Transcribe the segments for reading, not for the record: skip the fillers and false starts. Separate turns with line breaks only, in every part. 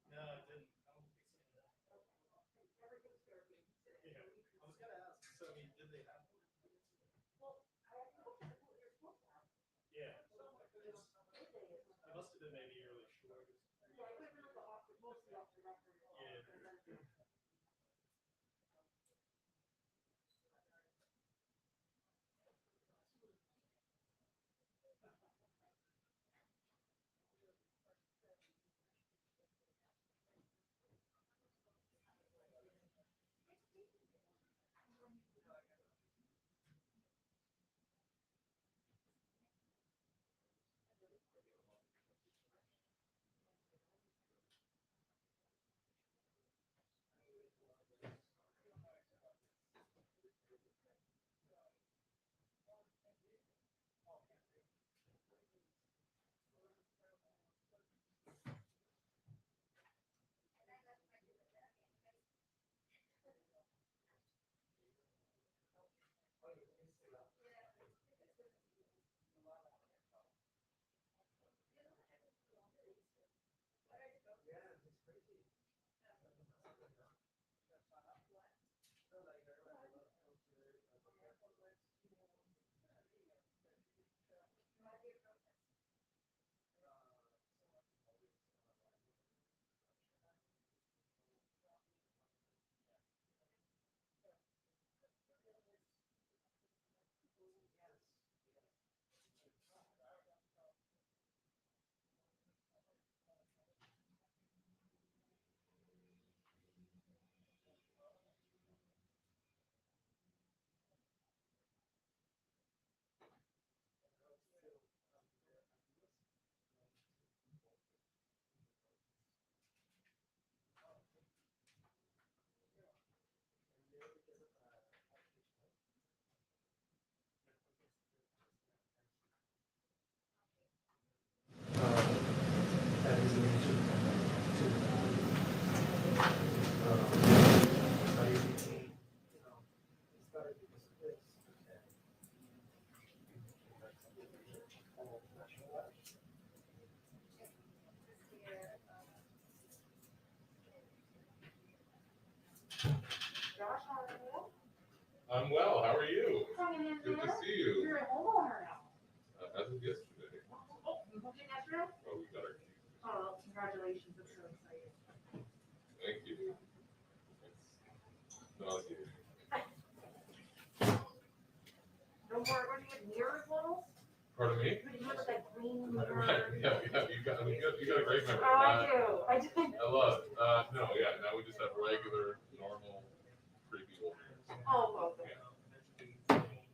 No, it didn't. I don't think so. Yeah, I was gonna ask. So, I mean, did they have? Yeah. It must have been maybe early short. Yeah. That is an issue.
I'm well. How are you?
Hanging in
Good to
there.
see you.
You're a homeowner now.
As of yesterday.
Oh, you moved in yesterday?
Oh, we got our keys.
Oh, congratulations. I'm so excited.
Thank you. It's nauseating.
No more, when you get mirrors, little?
Pardon me?
You look like green mirror.
Right. Yeah. You got a great memory.
Oh, I do. I do.
I love it. No, yeah. Now we just have regular, normal, creepy old mirrors.
Oh, both of them.
Yeah.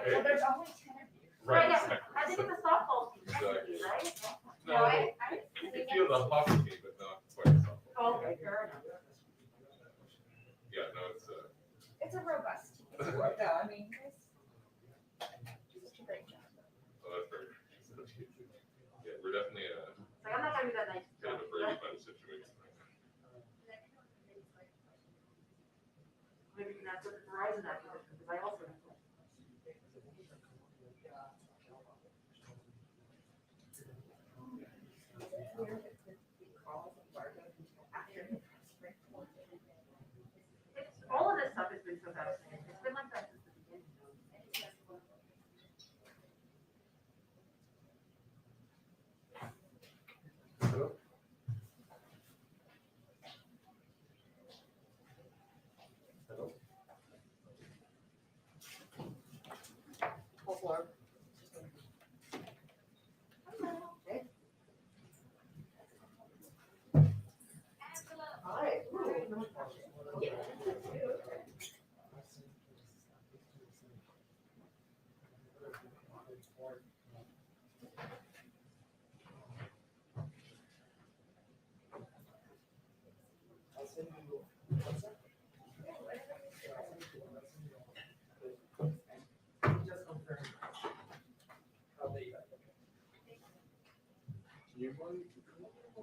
hey,
Well, there's only 10 of you.
right,
Yeah,
exactly.
I think it's a softball team,
Exactly.
right?
No, you can feel the hockey team, but not quite as softball.
Oh, okay, fair enough.
Yeah, no, it's
It's a robust team. It's worked out. I mean, it's such a great job.
oh, that's very. Yeah, we're definitely
Like, I'm not gonna be that nice.
kind of a Brady Bunch situation right now.
Maybe you can ask the Verizon acquisition, because I also. All of this stuff has been so fascinating. It's been like that since the beginning.
Hello? Hello?
Full floor. Hi. Yeah.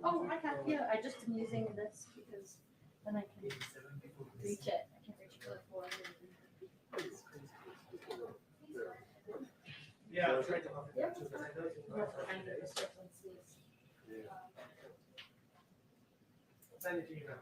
Oh, I have, yeah, I just am using this because then I can reach it. I can reach it for the floor.
Yeah.
Yep. Behind the discrepancies.
Send it to you now.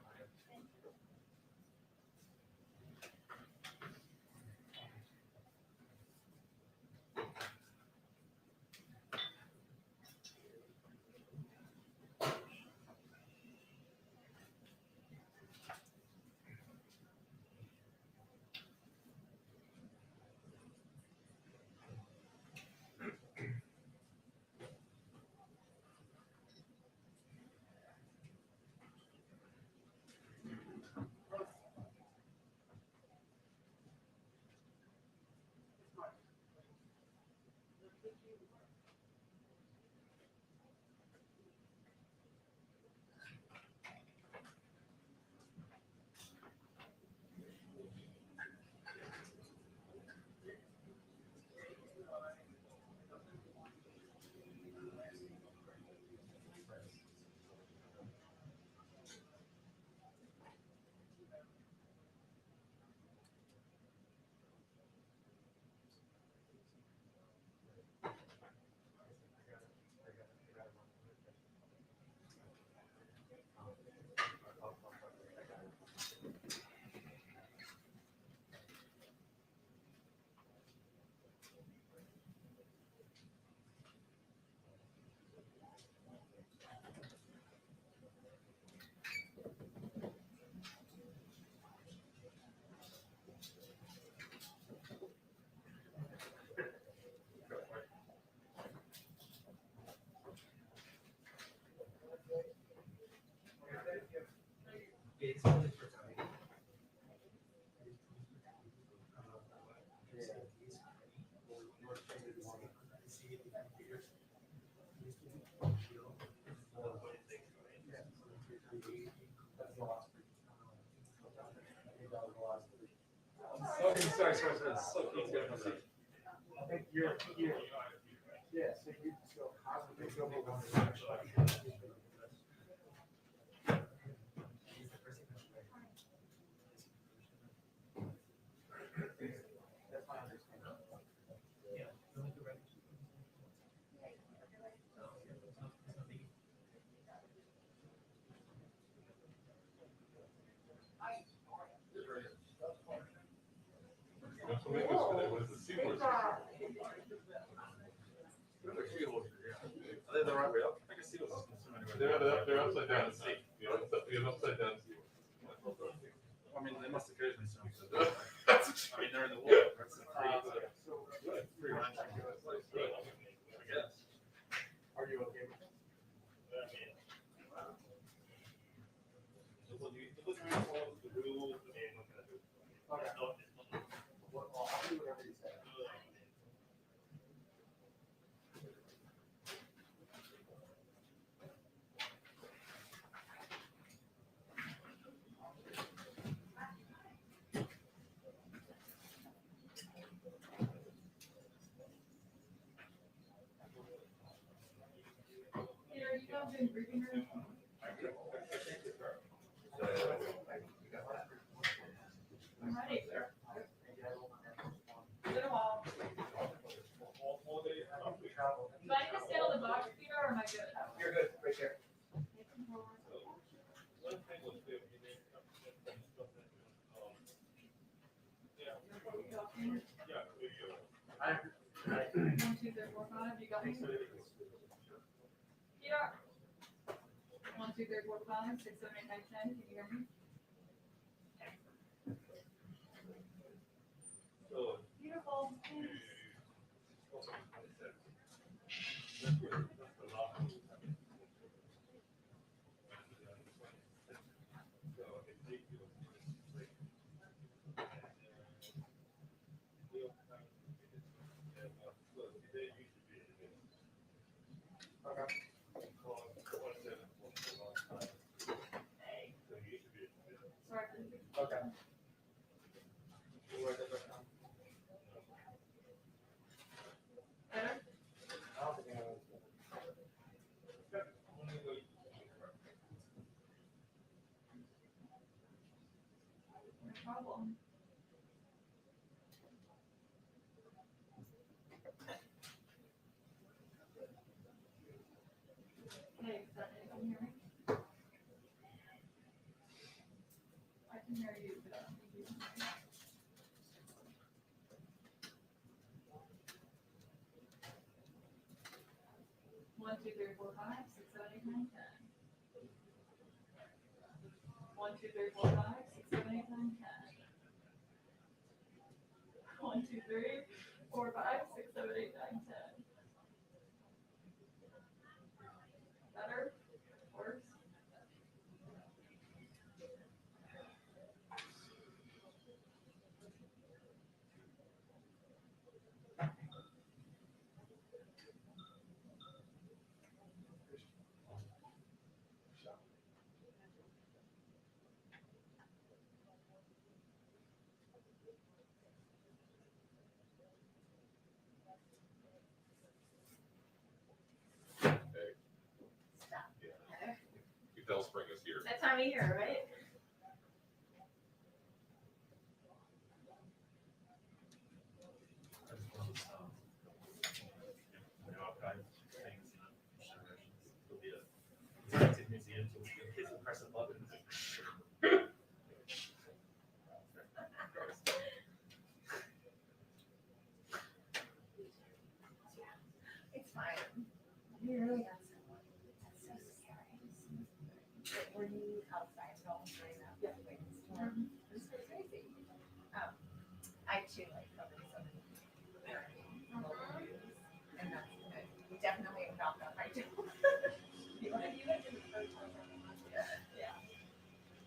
It's only for time. Okay, sorry. So I think you're here. Yeah, so you go. That's my understanding. Yeah.
Somebody was the sequence.
Are
Are they the right way up? I can see what's
They're upside down. You know, you have upside down.
I mean, they must occasionally swim. I mean, they're in the water. That's a free lunch. I guess.
Are you okay with it? Okay. Well, I'll do whatever you say.
Are you not doing briefing room? I'm ready. It's been a while. Do I need to stand on the box, Peter, or am I good?
You're good, right there.
One, two, three, four, five. You got me? Peter. 1, 2, 3, 4, 5, 6, 7, 8, 9, 10. Can you hear me? Beautiful. Thanks. Sorry.
Okay.
Better? No problem. Hey, is that it? Can you hear me? I can hear you, but I don't think you can hear me. One, two, three, four, five, 6, 7, 8, 9, 10. 1, 2, 3, 4, 5, 6, 7, 8, 9, 10. 1, 2, 3, 4, 5, 6, 7, 8, 9, 10. Better? Worse?
Stop.
You tell spring is here.
That time of year, right?
Museum, so kids will press a button.
It's fine. You really got someone. That's so scary. Like, were you outside at all during that big storm? It was so crazy. I too like covered some local news, and that's good. We definitely felt that right too. You guys did the first one. Yeah.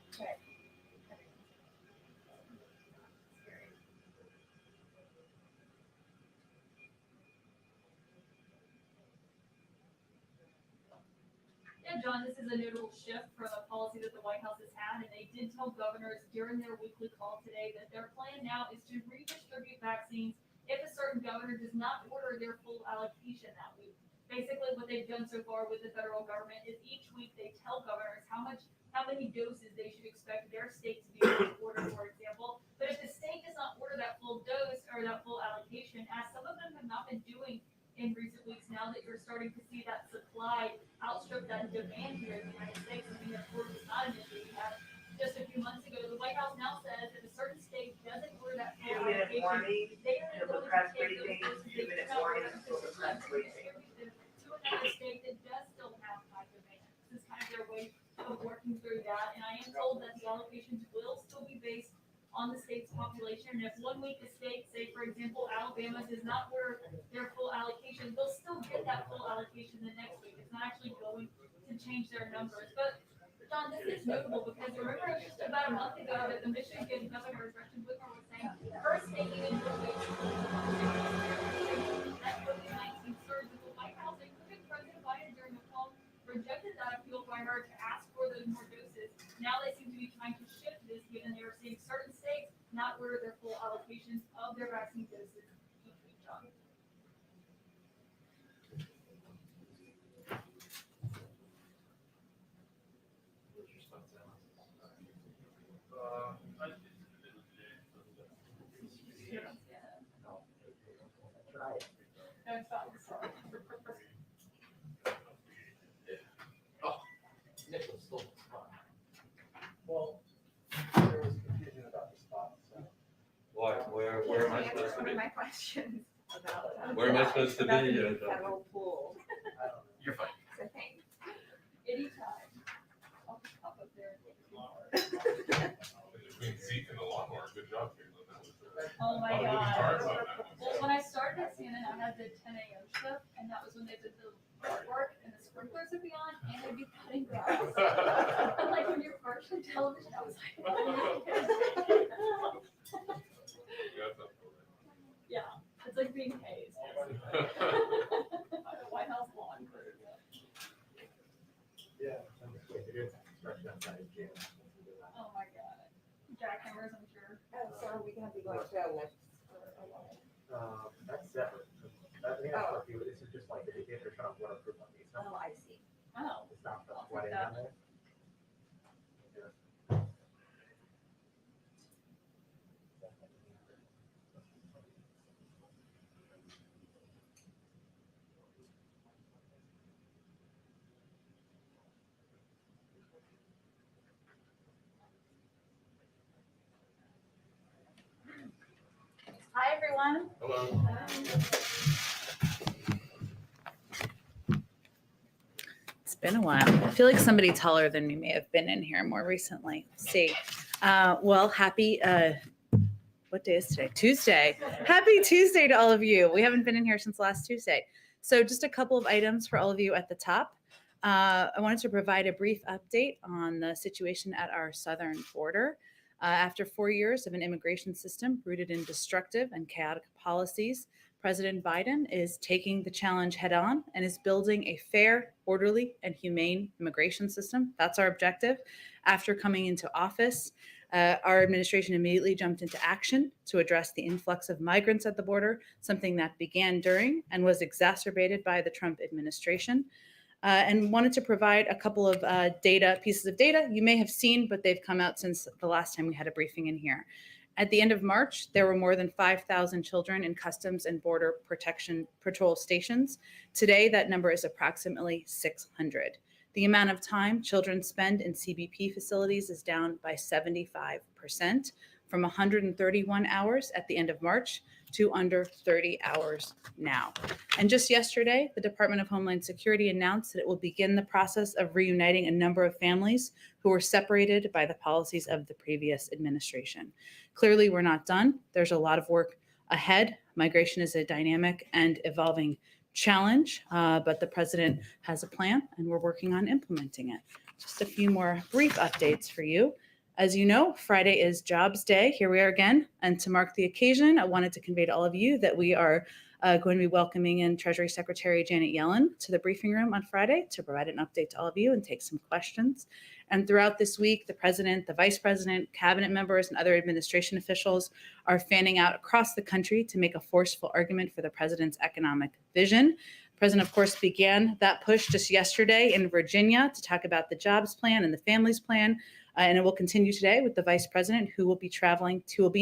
Okay. Scary.
Yeah, John, this is a notable shift from a policy that the White House has had, and they did tell governors during their weekly call today that their plan now is to redistribute vaccines if a certain governor does not order their full allocation that week. Basically, what they've done so far with the federal government is each week they tell governors how many doses they should expect their state to be able to order, for example. But if the state does not order that full dose or that full allocation, as some of them have not been doing in recent weeks, now that you're starting to see that supply outstrip that demand here in the United States, I mean, of course, it's not an issue. We had just a few months ago, the White House now says if a certain state doesn't order that full
2-minute
allocation,
warning
they are
until
going
the
to
press
take those
briefing,
doses. They
2-minute
cannot
warning
order
until the
them
press briefing.
to another state that does still have high demand. This is kind of their way of working through that, and I am told that the allocations will still be based on the state's population. And if 1 week a state, say for example, Alabama does not order their full allocation, they'll still get that full allocation the next week. It's not actually going to change their numbers. But John, this is notable because remember just about a month ago that the Michigan governor, Gretchen Whitmer, was saying her state even that COVID-19 surge, and the White House, including President Biden during the call, rejected that appeal by her to ask for those more doses. Now they seem to be trying to shift this, given they are seeing certain states not order their full allocations of their vaccine doses each week, John.
Where am I
Answer
supposed to
one
be?
of my questions about.
Where am I supposed to
about
be?
the new
I don't-
federal pool.
You're fine.
So thanks.
Anytime. I'll just pop up there.
Between Zeke and the lawnmower, good job, Caitlin. That was,
Oh my
I'll give you
God.
cards on that one.
Well, when I started at CNN, I had the 10 a.m. shift, and that was when they did the work and the sprinklers would be on, and I'd be cutting grass. And like when you're partially television, I was like,
Yeah, that's not cool.
yeah, it's like being hazed. The White House lawn crew.
Yeah. Construction outside of jail.
Oh my God. Jackhammers, I'm sure.
Oh, so are we gonna be going to a lift for a while?
That's separate. I think that's what you, this is just like if they're trying to waterproof on these.
Oh, I see.
Oh.
It's not the
I'll take
flooding
that.
down there.
Hi, everyone.
Hello.
It's been a while. I feel like somebody taller than me may have been in here more recently. Let's see. Well, happy, what day is today? Tuesday. Happy Tuesday to all of you. We haven't been in here since last Tuesday. So just a couple of items for all of you at the top. I wanted to provide a brief update on the situation at our southern border. After 4 years of an immigration system rooted in destructive and chaotic policies, President Biden is taking the challenge head on and is building a fair, orderly, and humane immigration system. That's our objective. After coming into office, our administration immediately jumped into action to address the influx of migrants at the border, something that began during and was exacerbated by the Trump administration. And wanted to provide a couple of pieces of data you may have seen, but they've come out since the last time we had a briefing in here. At the end of March, there were more than 5,000 children in Customs and Border Protection Patrol stations. Today, that number is approximately 600. The amount of time children spend in CBP facilities is down by 75%, from 131 hours at the end of March to under 30 hours now. And just yesterday, the Department of Homeland Security announced that it will begin the process of reuniting a number of families who were separated by the policies of the previous administration. Clearly, we're not done. There's a lot of work ahead. Migration is a dynamic and evolving challenge, but the president has a plan and we're working on implementing it. Just a few more brief updates for you. As you know, Friday is Jobs Day. Here we are again. And to mark the occasion, I wanted to convey to all of you that we are going to be welcoming in Treasury Secretary Janet Yellen to the briefing room on Friday to provide an update to all of you and take some questions. And throughout this week, the president, the vice president, cabinet members, and other administration officials are fanning out across the country to make a forceful argument for the president's economic vision. The president, of course, began that push just yesterday in Virginia to talk about the jobs plan and the families plan. And it will continue today with the vice president, who will be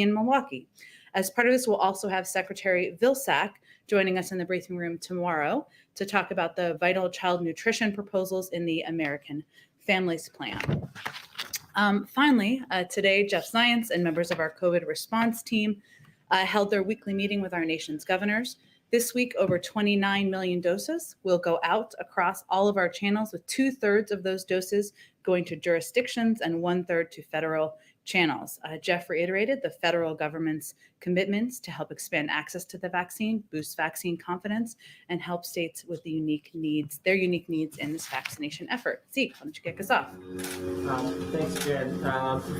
in Milwaukee. As part of this, we'll also have Secretary Vilsack joining us in the briefing room tomorrow to talk about the vital child nutrition proposals in the American Families Plan. Finally, today, Jeff Zients and members of our COVID response team held their weekly meeting with our nation's governors. This week, over 29 million doses will go out across all of our channels, with 2/3 of those doses going to jurisdictions and 1/3 to federal channels. Jeff reiterated the federal government's commitments to help expand access to the vaccine, boost vaccine confidence, and help states with their unique needs in this vaccination effort. Zeke, why don't you kick us off?
Thanks, Jen.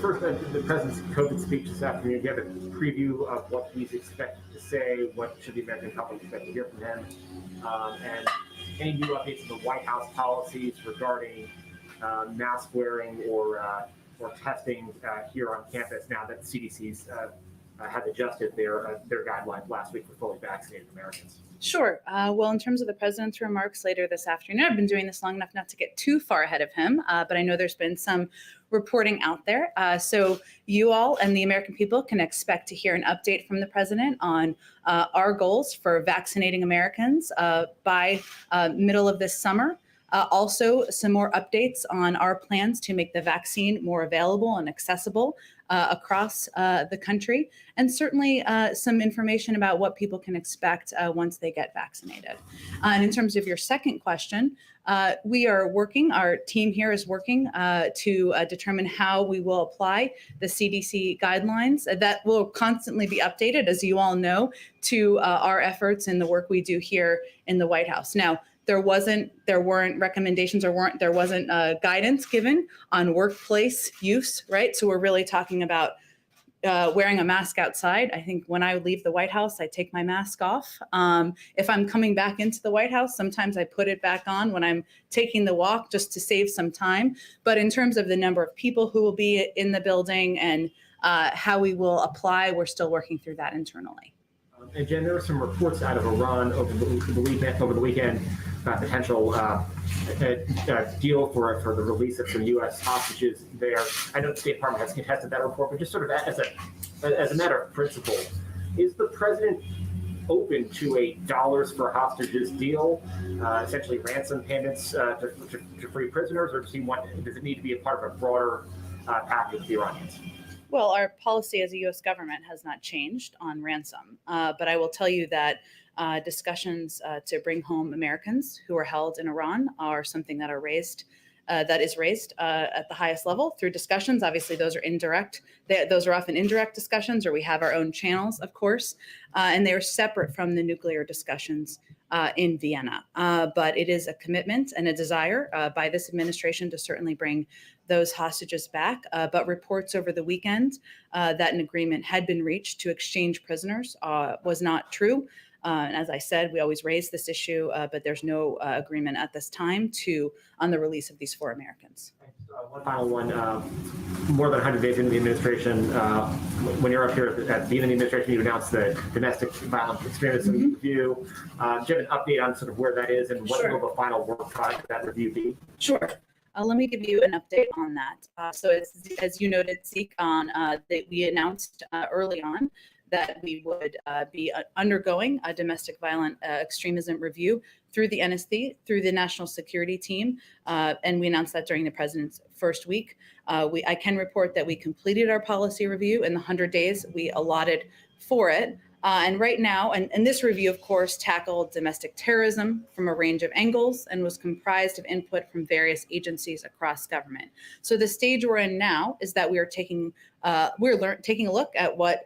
First, the president's COVID speech this afternoon. Do you have a preview of what he's expected to say? What should the American public expect to hear from him? And any new updates on the White House policies regarding mask wearing or testing here on campus now that the CDC's have adjusted their guidelines last week for fully vaccinated Americans?
Sure. Well, in terms of the president's remarks later this afternoon, I've been doing this long enough not to get too far ahead of him, but I know there's been some reporting out there. So you all and the American people can expect to hear an update from the president on our goals for vaccinating Americans by middle of this summer. Also, some more updates on our plans to make the vaccine more available and accessible across the country, and certainly some information about what people can expect once they get vaccinated. And in terms of your second question, we are working, our team here is working to determine how we will apply the CDC guidelines that will constantly be updated, as you all know, to our efforts and the work we do here in the White House. Now, there weren't recommendations there wasn't guidance given on workplace use, right? So we're really talking about wearing a mask outside. I think when I leave the White House, I take my mask off. If I'm coming back into the White House, sometimes I put it back on when I'm taking the walk just to save some time. But in terms of the number of people who will be in the building and how we will apply, we're still working through that internally.
And Jen, there were some reports out of Iran over the weekend about potential deal for the release of some U.S. hostages there. I know the State Department has contested that report, but just sort of as a matter of principle, is the president open to a dollars for hostages deal, essentially ransom payments to free prisoners, or does it need to be a part of a broader pact with the Iranians?
Well, our policy as a U.S. government has not changed on ransom, but I will tell you that discussions to bring home Americans who are held in Iran are something that is raised at the highest level through discussions. Obviously, those are indirect. Those are often indirect discussions, or we have our own channels, of course, and they are separate from the nuclear discussions in Vienna. But it is a commitment and a desire by this administration to certainly bring those hostages back. But reports over the weekend that an agreement had been reached to exchange prisoners was not true. And as I said, we always raise this issue, but there's no agreement at this time on the release of these 4 Americans.
One final one. More than 100 days into the administration, when you're up here at the beginning of the administration, you announced the domestic violence extremism review. Do you have an update on sort of where that is and what will the final work product of that review be?
Sure. Let me give you an update on that. So as you noted, Zeke, that we announced early on that we would be undergoing a domestic violent extremism review through the NSC, through the National Security Team, and we announced that during the president's first week. I can report that we completed our policy review in the 100 days we allotted for it. And right now, and this review, of course, tackled domestic terrorism from a range of angles and was comprised of input from various agencies across government. So the stage we're in now is that we are taking a look at what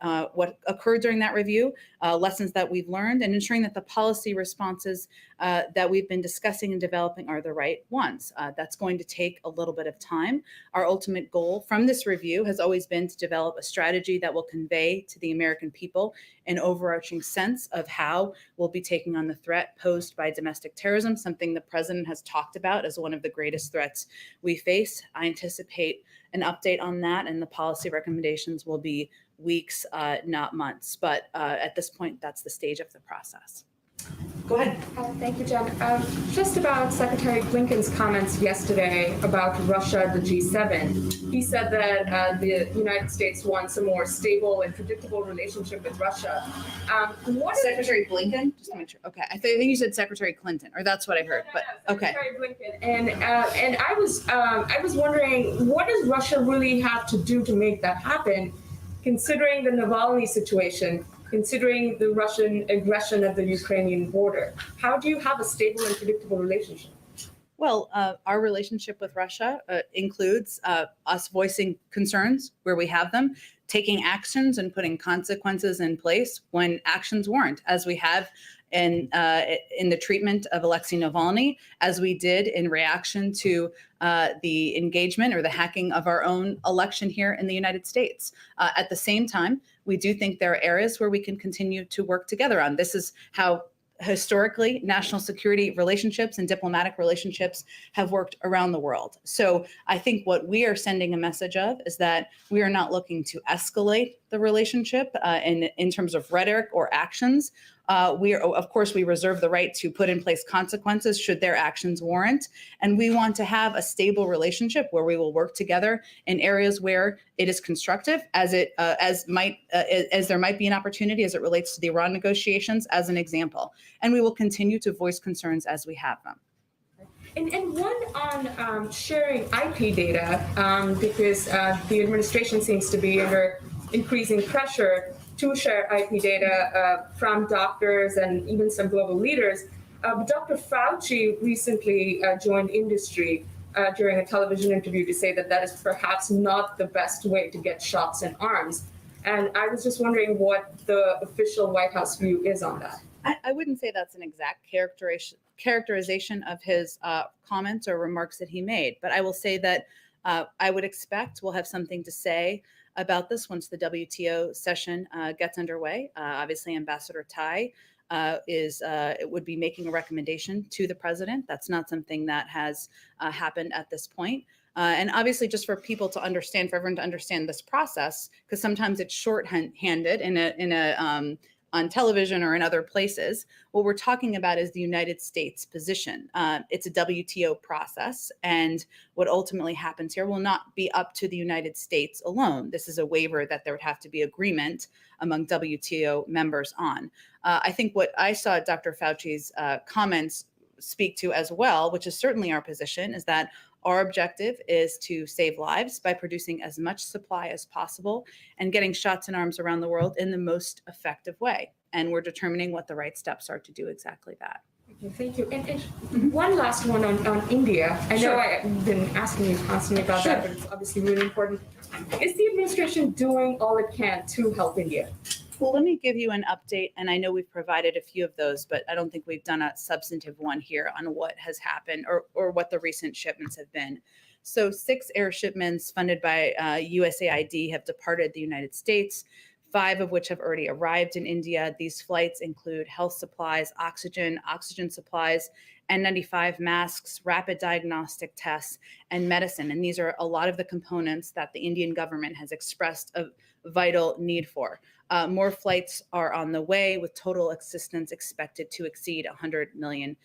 occurred during that review, lessons that we've learned, and ensuring that the policy responses that we've been discussing and developing are the right ones. That's going to take a little bit of time. Our ultimate goal from this review has always been to develop a strategy that will convey to the American people an overarching sense of how we'll be taking on the threat posed by domestic terrorism, something the president has talked about as one of the greatest threats we face. I anticipate an update on that, and the policy recommendations will be weeks, not months. But at this point, that's the stage of the process. Go ahead.
Thank you, Jen. Just about Secretary Blinken's comments yesterday about Russia, the G7. He said that the United States wants a more stable and predictable relationship with Russia.
Secretary Blinken? Just to make sure. Okay. I think you said Secretary Clinton, or that's what I heard. But okay.
Secretary Blinken. And I was wondering, what does Russia really have to do to make that happen, considering the Navalny situation? Considering the Russian aggression at the Ukrainian border, how do you have a stable and predictable relationship?
Well, our relationship with Russia includes us voicing concerns where we have them, taking actions and putting consequences in place when actions warrant, as we have in the treatment of Alexei Navalny, as we did in reaction to the engagement or the hacking of our own election here in the United States. At the same time, we do think there are areas where we can continue to work together on. This is how historically national security relationships and diplomatic relationships have worked around the world. So I think what we are sending a message of is that we are not looking to escalate the relationship in terms of rhetoric or actions. Of course, we reserve the right to put in place consequences should their actions warrant. And we want to have a stable relationship where we will work together in areas where it is constructive, as there might be an opportunity as it relates to the Iran negotiations, as an example. And we will continue to voice concerns as we have them.
And one on sharing IP data, because the administration seems to be under increasing pressure to share IP data from doctors and even some global leaders. But Dr. Fauci recently joined industry during a television interview to say that that is perhaps not the best way to get shots in arms. And I was just wondering what the official White House view is on that.
I wouldn't say that's an exact characterization of his comments or remarks that he made, but I will say that I would expect we'll have something to say about this once the WTO session gets underway. Obviously, Ambassador Tai would be making a recommendation to the president. That's not something that has happened at this point. And obviously, just for people to understand, for everyone to understand this process, because sometimes it's shorthanded on television or in other places. What we're talking about is the United States position. It's a WTO process, and what ultimately happens here will not be up to the United States alone. This is a waiver that there would have to be agreement among WTO members on. I think what I saw Dr. Fauci's comments speak to as well, which is certainly our position, is that our objective is to save lives by producing as much supply as possible and getting shots in arms around the world in the most effective way. And we're determining what the right steps are to do exactly that.
Okay, thank you. And one last one on India. I know I've been asking you constantly about that, but it's obviously really important. Is the administration doing all it can to help India?
Well, let me give you an update, and I know we've provided a few of those, but I don't think we've done a substantive one here on what has happened or what the recent shipments have been. So 6 air shipments funded by USAID have departed the United States, 5 of which have already arrived in India. These flights include health supplies, oxygen supplies, N95 masks, rapid diagnostic tests, and medicine. And these are a lot of the components that the Indian government has expressed a vital need for. More flights are on the way, with total assistance expected to exceed $100 million.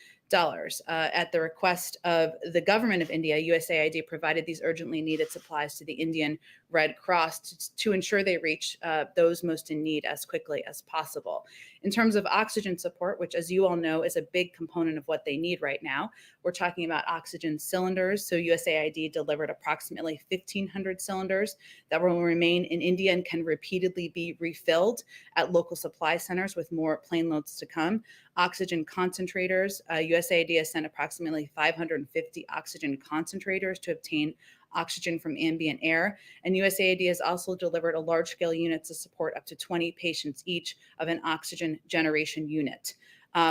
At the request of the government of India, USAID provided these urgently needed supplies to the Indian Red Cross to ensure they reach those most in need as quickly as possible. In terms of oxygen support, which, as you all know, is a big component of what they need right now, we're talking about oxygen cylinders. So USAID delivered approximately 1,500 cylinders that will remain in India and can repeatedly be refilled at local supply centers, with more plane loads to come. Oxygen concentrators, USAID has sent approximately 550 oxygen concentrators to obtain oxygen from ambient air. And USAID has also delivered a large-scale unit to support up to 20 patients each of an oxygen generation unit.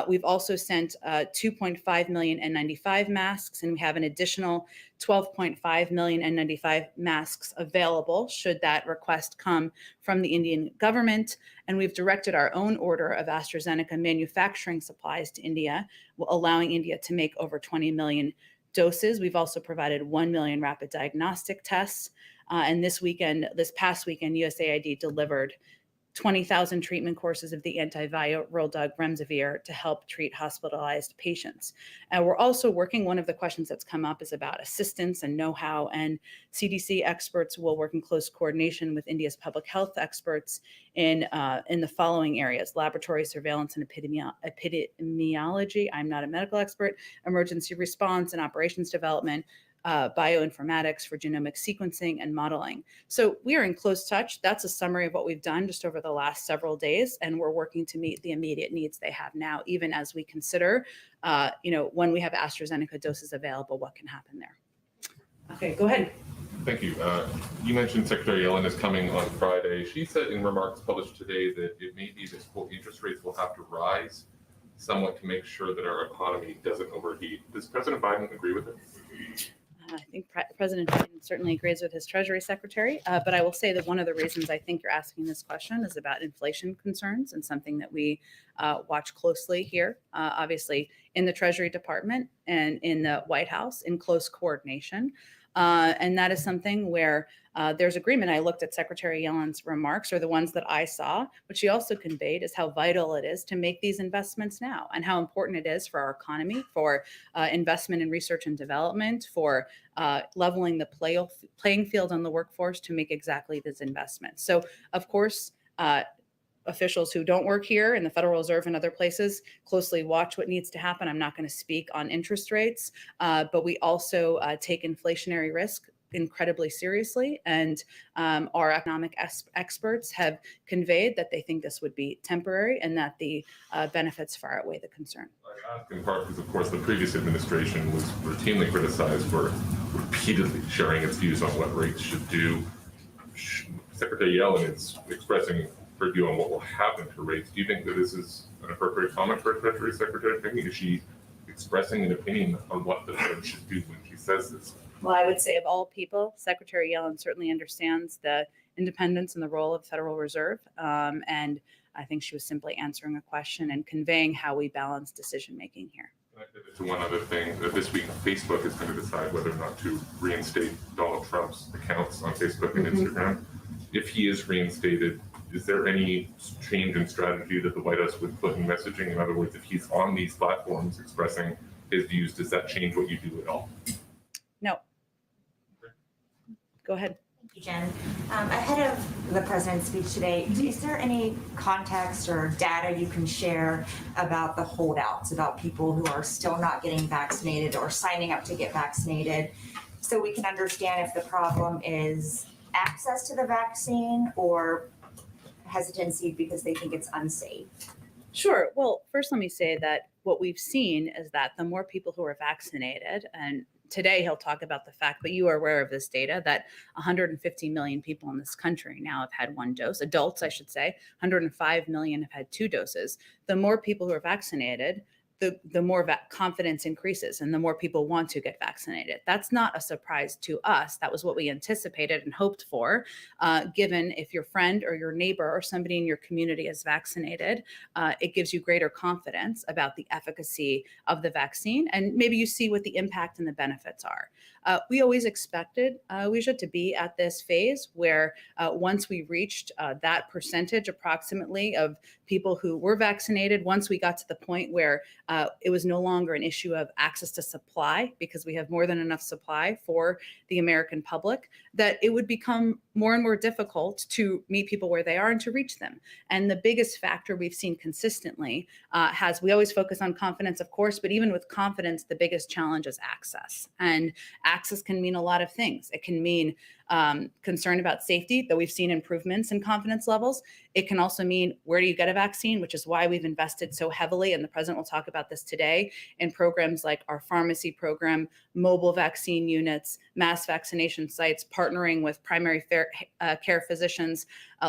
We've also sent 2.5 million N95 masks, and we have an additional 12.5 million N95 masks available should that request come from the Indian government. And we've directed our own order of AstraZeneca manufacturing supplies to India, allowing India to make over 20 million doses. We've also provided 1 million rapid diagnostic tests. And this past weekend, USAID delivered 20,000 treatment courses of the antiviral drug remdesivir to help treat hospitalized patients. And we're also working, one of the questions that's come up is about assistance and know-how, and CDC experts will work in close coordination with India's public health experts in the following areas: laboratory surveillance and epidemiology. I'm not a medical expert. Emergency response and operations development, bioinformatics for genomic sequencing and modeling. So we are in close touch. That's a summary of what we've done just over the last several days, and we're working to meet the immediate needs they have now, even as we consider, when we have AstraZeneca doses available, what can happen there. Okay, go ahead.
Thank you. You mentioned Secretary Yellen is coming on Friday. She said in remarks published today that it may be that quote, interest rates will have to rise somewhat to make sure that our economy doesn't overheat. Does President Biden agree with it?
I think President Biden certainly agrees with his Treasury Secretary, but I will say that one of the reasons I think you're asking this question is about inflation concerns, and something that we watch closely here, obviously in the Treasury Department and in the White House in close coordination. And that is something where there's agreement. I looked at Secretary Yellen's remarks, or the ones that I saw, but she also conveyed is how vital it is to make these investments now, and how important it is for our economy, for investment in research and development, for leveling the playing field on the workforce to make exactly these investments. So, of course, officials who don't work here in the Federal Reserve and other places closely watch what needs to happen. I'm not going to speak on interest rates, but we also take inflationary risk incredibly seriously. And our economic experts have conveyed that they think this would be temporary and that the benefits far outweigh the concern.
I ask in part because, of course, the previous administration was routinely criticized for repeatedly sharing its views on what rates should do. Secretary Yellen is expressing her view on what will happen to rates. Do you think that this is an appropriate comment for a Treasury Secretary? Is she expressing an opinion on what the Fed should do when she says this?
Well, I would say of all people, Secretary Yellen certainly understands the independence and the role of the Federal Reserve. And I think she was simply answering a question and conveying how we balance decision-making here.
Can I pivot to one other thing? That this week, Facebook is going to decide whether or not to reinstate Donald Trump's accounts on Facebook and Instagram. If he is reinstated, is there any change in strategy that the White House would put in messaging? In other words, if he's on these platforms expressing his views, does that change what you do at all?
No. Go ahead.
Thank you, Jen. Ahead of the president's speech today, is there any context or data you can share about the holdouts, about people who are still not getting vaccinated or signing up to get vaccinated, so we can understand if the problem is access to the vaccine or hesitancy because they think it's unsafe?
Sure. Well, first, let me say that what we've seen is that the more people who are vaccinated, and today he'll talk about the fact, but you are aware of this data, that 150 million people in this country now have had one dose, adults, I should say, 105 million have had 2 doses. The more people who are vaccinated, the more confidence increases and the more people want to get vaccinated. That's not a surprise to us. That was what we anticipated and hoped for, given if your friend or your neighbor or somebody in your community is vaccinated, it gives you greater confidence about the efficacy of the vaccine, and maybe you see what the impact and the benefits are. We always expected we should to be at this phase where once we reached that percentage approximately of people who were vaccinated, once we got to the point where it was no longer an issue of access to supply, because we have more than enough supply for the American public, that it would become more and more difficult to meet people where they are and to reach them. And the biggest factor we've seen consistently we always focus on confidence, of course, but even with confidence, the biggest challenge is access. And access can mean a lot of things. It can mean concern about safety, though we've seen improvements in confidence levels. It can also mean, where do you get a vaccine, which is why we've invested so heavily, and the president will talk about this today, in programs like our pharmacy program, mobile vaccine units, mass vaccination sites, partnering with primary care physicians,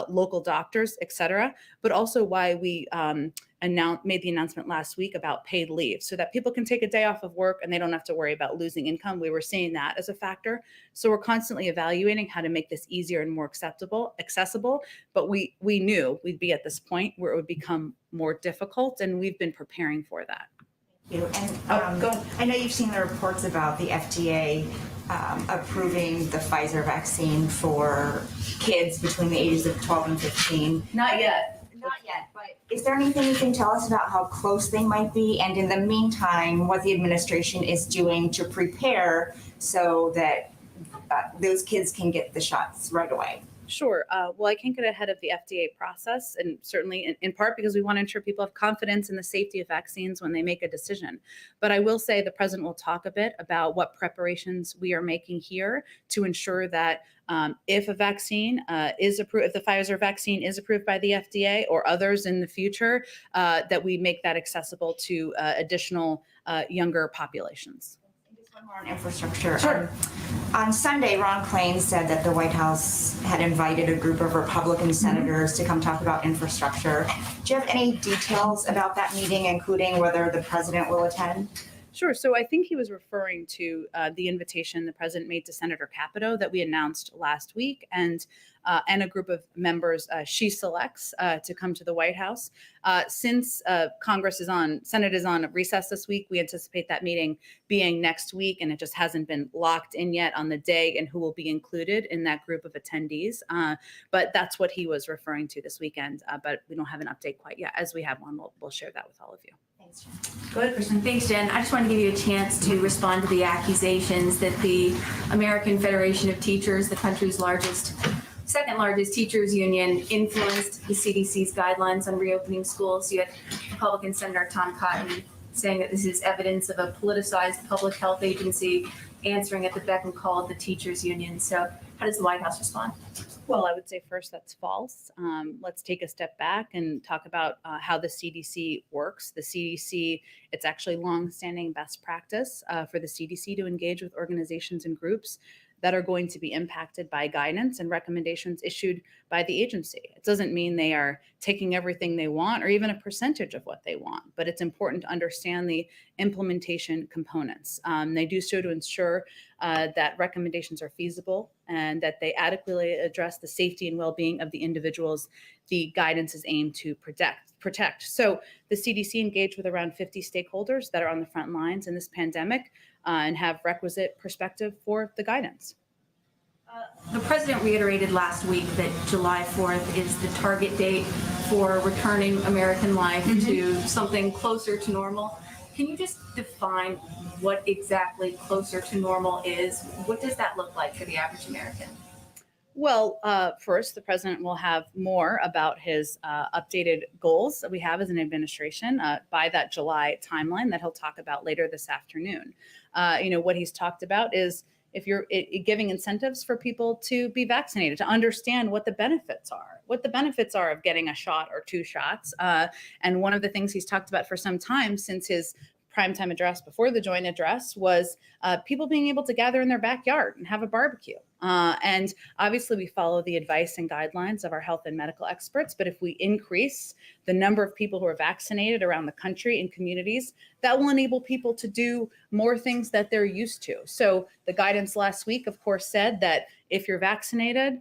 local doctors, et cetera, but also why we made the announcement last week about paid leave so that people can take a day off of work and they don't have to worry about losing income. We were seeing that as a factor. So we're constantly evaluating how to make this easier and more accessible, but we knew we'd be at this point where it would become more difficult, and we've been preparing for that.
Thank you. And I know you've seen the reports about the FDA approving the Pfizer vaccine for kids between the ages of 12 and 15.
Not yet.
Not yet, but is there anything you can tell us about how close they might be? And in the meantime, what the administration is doing to prepare so that those kids can get the shots right away?
Sure. Well, I can't get ahead of the FDA process, and certainly in part because we want to ensure people have confidence in the safety of vaccines when they make a decision. But I will say the president will talk a bit about what preparations we are making here to ensure that if a vaccine is approved, if the Pfizer vaccine is approved by the FDA or others in the future, that we make that accessible to additional younger populations.
One more on infrastructure.
Sure.
On Sunday, Ron Klain said that the White House had invited a group of Republican senators to come talk about infrastructure. Do you have any details about that meeting, including whether the president will attend?
Sure. So I think he was referring to the invitation the president made to Senator Capito that we announced last week, and a group of members she selects to come to the White House. Since Senate is on recess this week, we anticipate that meeting being next week, and it just hasn't been locked in yet on the day and who will be included in that group of attendees. But that's what he was referring to this weekend, but we don't have an update quite yet. As we have one, we'll share that with all of you.
Thanks,
Go ahead, Kristen. Thanks, Jen. I just want to give you a chance to respond to the accusations that the American Federation of Teachers, the country's largest second largest teachers union influenced the CDC's guidelines on reopening schools. You had Republican Senator Tom Cotton saying that this is evidence of a politicized public health agency answering at the beck and call of the teachers union. So how does the White House respond?
Well, I would say first that's false. Let's take a step back and talk about how the CDC works. The CDC, it's actually longstanding best practice for the CDC to engage with organizations and groups that are going to be impacted by guidance and recommendations issued by the agency. It doesn't mean they are taking everything they want or even a percentage of what they want, but it's important to understand the implementation components. They do so to ensure that recommendations are feasible and that they adequately address the safety and well-being of the individuals the guidance is aimed to protect. So the CDC engaged with around 50 stakeholders that are on the front lines in this pandemic and have requisite perspective for the guidance.
The president reiterated last week that July 4th is the target date for returning American life to something closer to normal. Can you just define what exactly closer to normal is? What does that look like for the average American?
Well, first, the president will have more about his updated goals that we have as an administration by that July timeline that he'll talk about later this afternoon. What he's talked about is if you're giving incentives for people to be vaccinated, to understand what the benefits are of getting a shot or two shots. And one of the things he's talked about for some time since his primetime address before the joint address was people being able to gather in their backyard and have a barbecue. And obviously we follow the advice and guidelines of our health and medical experts, but if we increase the number of people who are vaccinated around the country in communities, that will enable people to do more things that they're used to. So the guidance last week, of course, said that if you're vaccinated,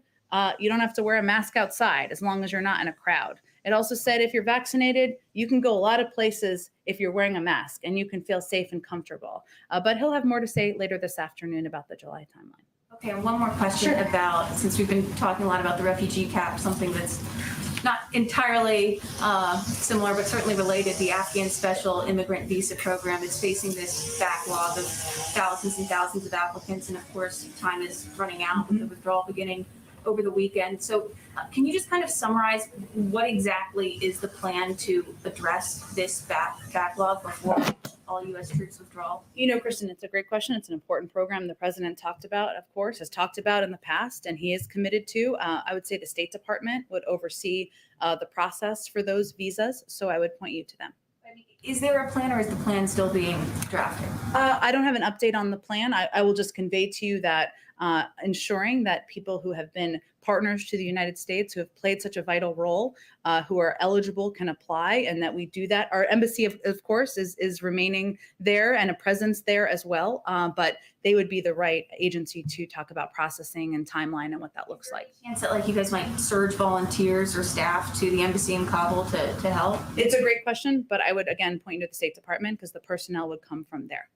you don't have to wear a mask outside as long as you're not in a crowd. It also said if you're vaccinated, you can go a lot of places if you're wearing a mask and you can feel safe and comfortable. But he'll have more to say later this afternoon about the July timeline.
Okay, and one more question about, since we've been talking a lot about the refugee cap, something that's not entirely similar, but certainly related, the Afghan Special Immigrant Visa Program is facing this backlog of thousands and thousands of applicants. And of course, time is running out with the withdrawal beginning over the weekend. So can you just kind of summarize what exactly is the plan to address this backlog before all U.S. troops withdraw?
Kristen, it's a great question. It's an important program the president talked about, of course, has talked about in the past, and he is committed to. I would say the State Department would oversee the process for those visas, so I would point you to them.
Is there a plan, or is the plan still being drafted?
I don't have an update on the plan. I will just convey to you that ensuring that people who have been partners to the United States, who have played such a vital role, who are eligible, can apply, and that we do that. Our embassy, of course, is remaining there and a presence there as well, but they would be the right agency to talk about processing and timeline and what that looks like.
Chance that you guys might surge volunteers or staff to the embassy in Kabul to help?
It's a great question, but I would again point you to the State Department because the personnel would come from there.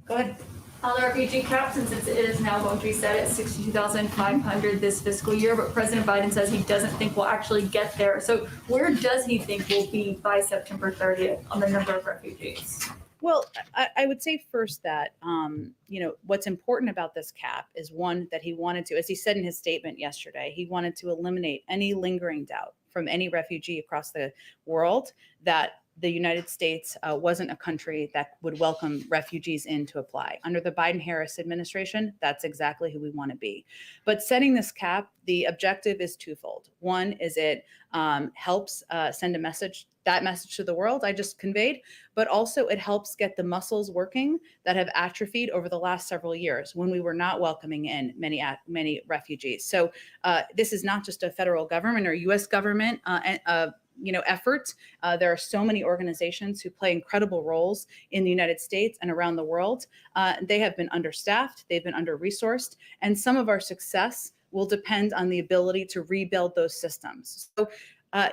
Go ahead.
On the refugee cap, since it is now going to be set at 62,500 this fiscal year, but President Biden says he doesn't think we'll actually get there. So where does he think we'll be by September 30th on the number of refugees?
Well, I would say first that, what's important about this cap is one, that he wanted to, as he said in his statement yesterday, he wanted to eliminate any lingering doubt from any refugee across the world that the United States wasn't a country that would welcome refugees in to apply. Under the Biden-Harris administration, that's exactly who we want to be. But setting this cap, the objective is twofold. One is it helps send a message, that message to the world I just conveyed, but also it helps get the muscles working that have atrophied over the last several years when we were not welcoming in many refugees. So this is not just a federal government or U.S. government effort. There are so many organizations who play incredible roles in the United States and around the world. They have been understaffed, they've been under-resourced, and some of our success will depend on the ability to rebuild those systems. So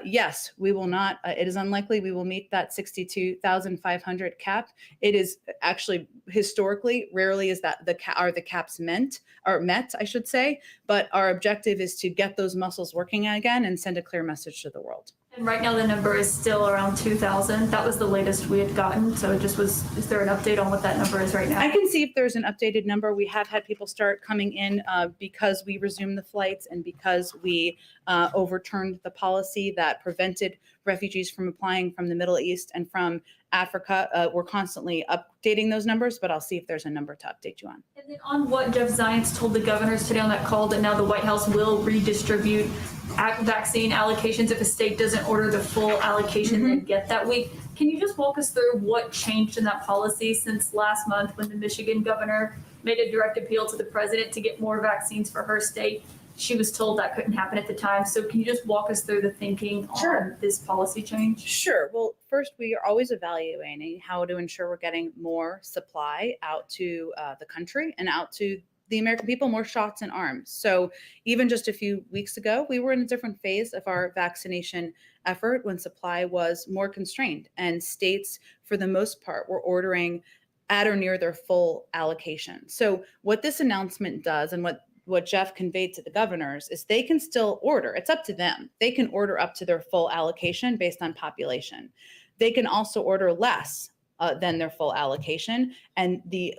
yes, we will not, it is unlikely we will meet that 62,500 cap. It is actually historically, rarely is that the caps met, I should say, but our objective is to get those muscles working again and send a clear message to the world.
And right now the number is still around 2,000. That was the latest we had gotten. So it just was, is there an update on what that number is right now?
I can see if there's an updated number. We have had people start coming in because we resumed the flights and because we overturned the policy that prevented refugees from applying from the Middle East and from Africa. We're constantly updating those numbers, but I'll see if there's a number to update you on.
And then on what Jeff Zients told the governors today on that call, that now the White House will redistribute vaccine allocations if a state doesn't order the full allocation they get that week. Can you just walk us through what changed in that policy since last month when the Michigan governor made a direct appeal to the president to get more vaccines for her state? She was told that couldn't happen at the time. So can you just walk us through the thinking on this policy change?
Sure. Well, first, we are always evaluating how to ensure we're getting more supply out to the country and out to the American people, more shots in arms. So even just a few weeks ago, we were in a different phase of our vaccination effort when supply was more constrained, and states, for the most part, were ordering at or near their full allocation. So what this announcement does, and what Jeff conveyed to the governors, is they can still order. It's up to them. They can order up to their full allocation based on population. They can also order less than their full allocation, and the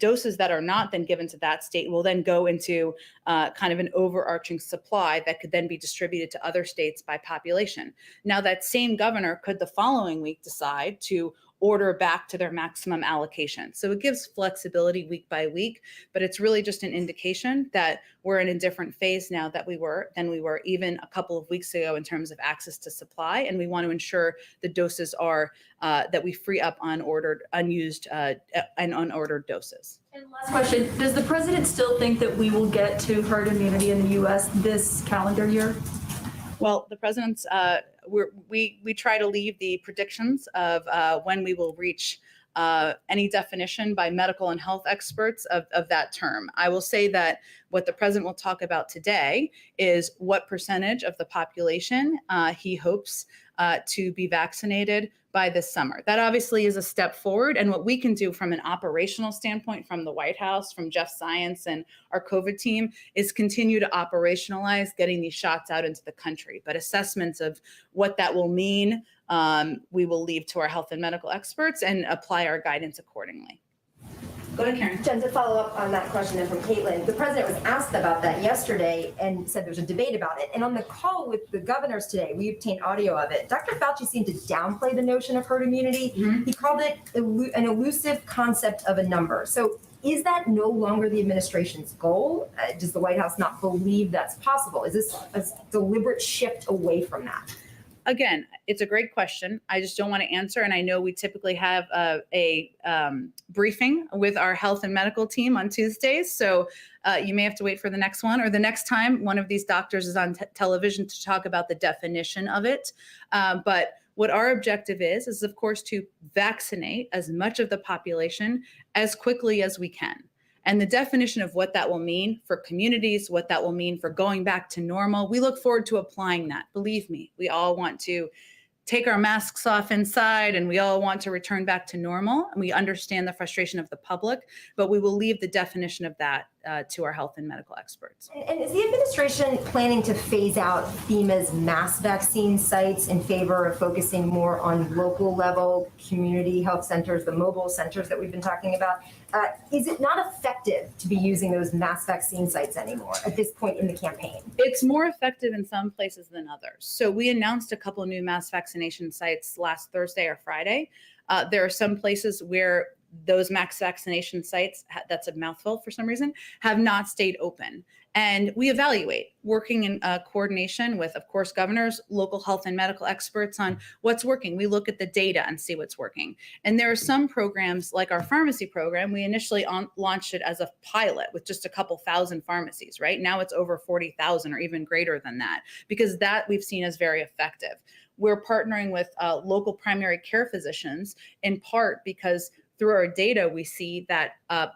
doses that are not then given to that state will then go into kind of an overarching supply that could then be distributed to other states by population. Now, that same governor could the following week decide to order back to their maximum allocation. So it gives flexibility week by week, but it's really just an indication that we're in a different phase now than we were even a couple of weeks ago in terms of access to supply. And we want to ensure the doses are that we free up unused and unordered doses.
And last question, does the president still think that we will get to herd immunity in the US this calendar year?
Well, the president's, we try to leave the predictions of when we will reach any definition by medical and health experts of that term. I will say that what the president will talk about today is what percentage of the population he hopes to be vaccinated by this summer. That obviously is a step forward. And what we can do from an operational standpoint from the White House, from Jeff Zients and our COVID team, is continue to operationalize getting these shots out into the country. But assessments of what that will mean, we will leave to our health and medical experts and apply our guidance accordingly. Go ahead, Karen.
Jen, to follow up on that question then from Caitlin, the president was asked about that yesterday and said there's a debate about it. And on the call with the governors today, we obtained audio of it. Dr. Fauci seemed to downplay the notion of herd immunity. He called it an elusive concept of a number. So is that no longer the administration's goal? Does the White House not believe that's possible? Is this a deliberate shift away from that?
Again, it's a great question. I just don't want to answer. And I know we typically have a briefing with our health and medical team on Tuesdays. So you may have to wait for the next one or the next time one of these doctors is on television to talk about the definition of it. But what our objective is of course, to vaccinate as much of the population as quickly as we can. And the definition of what that will mean for communities, what that will mean for going back to normal, we look forward to applying that. Believe me, we all want to take our masks off inside and we all want to return back to normal. And we understand the frustration of the public, but we will leave the definition of that to our health and medical experts.
And is the administration planning to phase out FEMA's mass vaccine sites in favor of focusing more on local level community health centers, the mobile centers that we've been talking about? Is it not effective to be using those mass vaccine sites anymore at this point in the campaign?
It's more effective in some places than others. So we announced a couple of new mass vaccination sites last Thursday or Friday. There are some places where those mass vaccination sites, that's a mouthful for some reason, have not stayed open. And we evaluate, working in coordination with, of course, governors, local health and medical experts on what's working. We look at the data and see what's working. And there are some programs like our pharmacy program. We initially launched it as a pilot with just a couple thousand pharmacies, right? Now it's over 40,000 or even greater than that, because that we've seen as very effective. We're partnering with local primary care physicians in part because through our data, we see that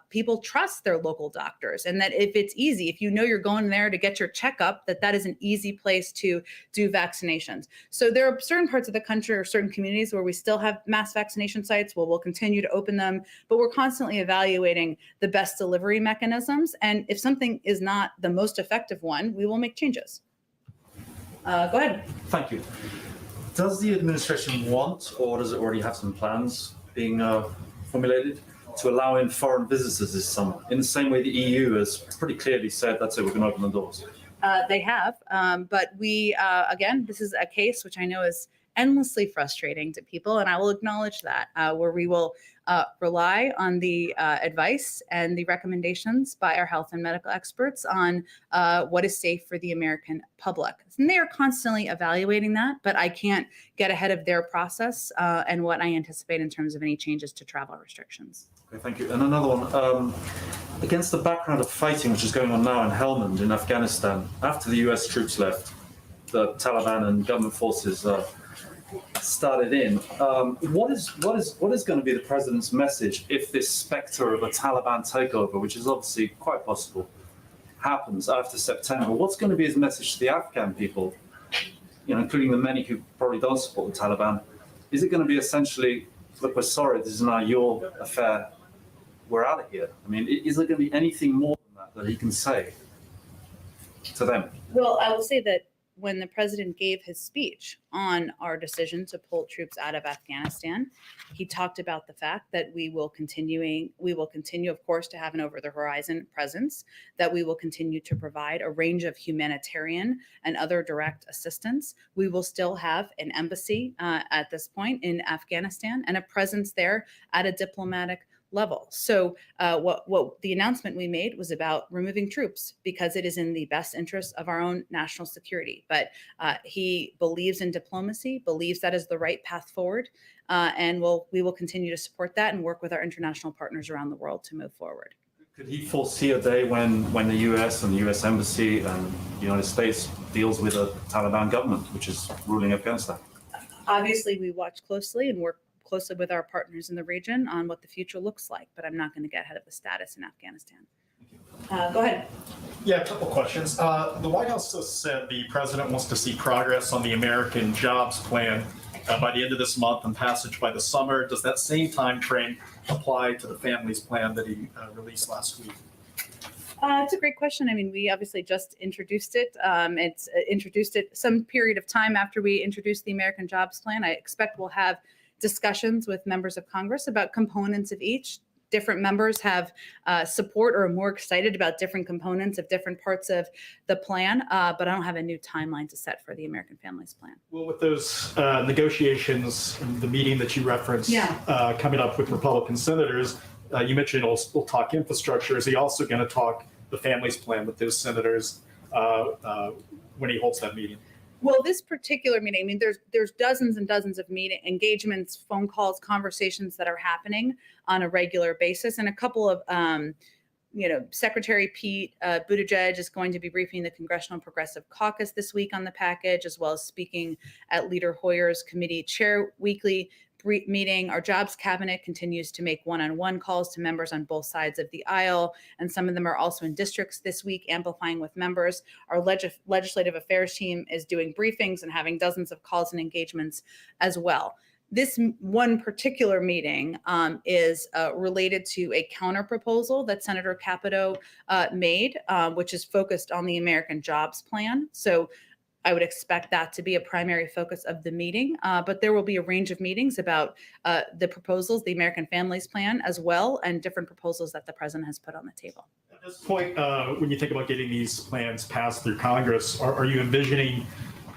people trust their local doctors, and that if it's easy, if you know you're going there to get your checkup, that is an easy place to do vaccinations. So there are certain parts of the country or certain communities where we still have mass vaccination sites. We'll continue to open them, but we're constantly evaluating the best delivery mechanisms. And if something is not the most effective one, we will make changes. Go ahead.
Thank you. Does the administration want, or does it already have some plans being formulated to allow in foreign visitors this summer? In the same way the EU has pretty clearly said, that's it, we're going to open the doors.
They have, but we, again, this is a case which I know is endlessly frustrating to people, and I will acknowledge that, where we will rely on the advice and the recommendations by our health and medical experts on what is safe for the American public. And they are constantly evaluating that, but I can't get ahead of their process and what I anticipate in terms of any changes to travel restrictions.
Okay, thank you. And another one, against the background of fighting which is going on now in Helmand in Afghanistan, after the US troops left, the Taliban and government forces started in. What is going to be the president's message if this specter of a Taliban takeover, which is obviously quite possible, happens after September? What's going to be his message to the Afghan people, including the many who probably don't support the Taliban? Is it going to be essentially, look, we're sorry, this is now your affair, we're out of here? I mean, is there going to be anything more than that he can say to them?
Well, I will say that when the president gave his speech on our decision to pull troops out of Afghanistan, he talked about the fact that we will continue, of course, to have an over-the-horizon presence, that we will continue to provide a range of humanitarian and other direct assistance. We will still have an embassy at this point in Afghanistan and a presence there at a diplomatic level. So what the announcement we made was about removing troops because it is in the best interest of our own national security. But he believes in diplomacy, believes that is the right path forward, and we will continue to support that and work with our international partners around the world to move forward.
Could he foresee a day when the US and the US Embassy and the United States deals with a Taliban government, which is ruling Afghanistan?
Obviously, we watch closely and work closely with our partners in the region on what the future looks like, but I'm not going to get ahead of the status in Afghanistan. Go ahead.
Yeah, a couple questions. The White House just said the president wants to see progress on the American Jobs Plan by the end of this month and passage by the summer. Does that same time frame apply to the Families Plan that he released last week?
It's a great question. I mean, we obviously just introduced it. It's introduced it some period of time after we introduced the American Jobs Plan. I expect we'll have discussions with members of Congress about components of each. Different members have support or are more excited about different components of different parts of the plan, but I don't have a new timeline to set for the American Families Plan.
Well, with those negotiations, the meeting that you referenced coming up with Republican senators, you mentioned we'll talk infrastructure. Is he also going to talk the Families Plan with those senators when he holds that meeting?
Well, this particular meeting, I mean, there's dozens and dozens of meeting engagements, phone calls, conversations that are happening on a regular basis, and a couple of, Secretary Pete Buttigieg is going to be briefing the Congressional Progressive Caucus this week on the package, as well as speaking at Leader Hoyer's committee chair weekly meeting. Our jobs cabinet continues to make one-on-one calls to members on both sides of the aisle, and some of them are also in districts this week, amplifying with members. Our legislative affairs team is doing briefings and having dozens of calls and engagements as well. This one particular meeting is related to a counter proposal that Senator Capito made, which is focused on the American Jobs Plan. So I would expect that to be a primary focus of the meeting, but there will be a range of meetings about the proposals, the American Families Plan as well, and different proposals that the president has put on the table.
At this point, when you think about getting these plans passed through Congress, are you envisioning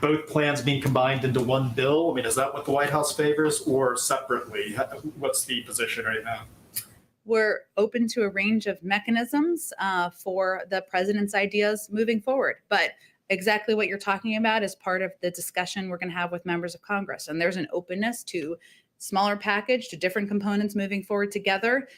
both plans being combined into one bill? I mean, is that what the White House favors, or separately? What's the position right now?
We're open to a range of mechanisms for the president's ideas moving forward, but exactly what you're talking about is part of the discussion we're going to have with members of Congress. And there's an openness to smaller package, to different components moving forward together.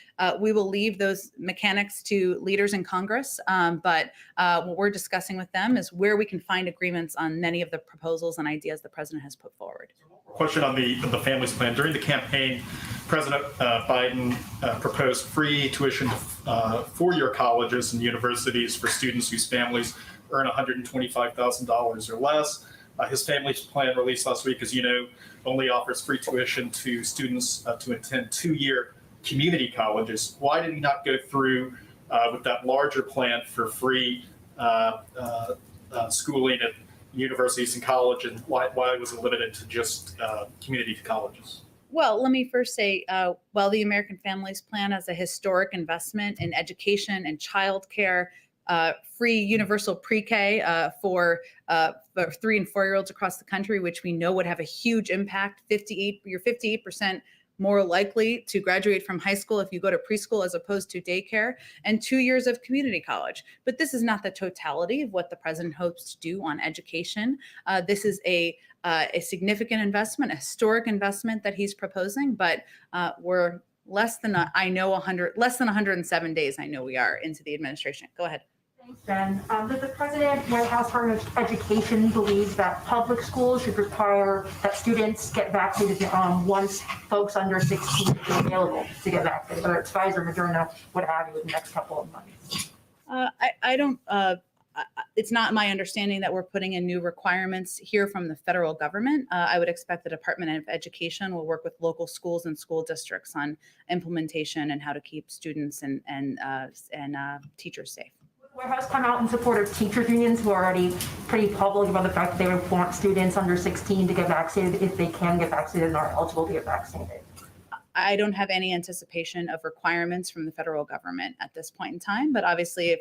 We will leave those mechanics to leaders in Congress. But what we're discussing with them is where we can find agreements on many of the proposals and ideas the president has put forward.
Question on the Families Plan. During the campaign, President Biden proposed free tuition to four-year colleges and universities for students whose families earn $125,000 or less. His Families Plan released last week, as you know, only offers free tuition to students to attend two-year community colleges. Why did he not go through with that larger plan for free schooling universities and college, and why was it limited to just community colleges?
Well, let me first say, while the American Families Plan has a historic investment in education and childcare, free universal pre-K for 3 and 4-year-olds across the country, which we know would have a huge impact. You're 58% more likely to graduate from high school if you go to preschool as opposed to daycare, and 2 years of community college. But this is not the totality of what the president hopes to do on education. This is a significant investment, a historic investment that he's proposing, but we're less than 107 days. I know we are into the administration. Go ahead.
Thanks, Jen. Does the president, White House Department of Education believes that public schools should require that students get vaccinated once folks under 16 are available to get vaccinated, whether it's Pfizer, Moderna, what have you, in the next couple of months?
I don't. It's not my understanding that we're putting in new requirements here from the federal government. I would expect the Department of Education will work with local schools and school districts on implementation and how to keep students and teachers safe.
White House come out in support of teachers unions who are already pretty public about the fact that they would want students under 16 to get vaccinated if they can get vaccinated and are eligible to get vaccinated.
I don't have any anticipation of requirements from the federal government at this point in time, but obviously if,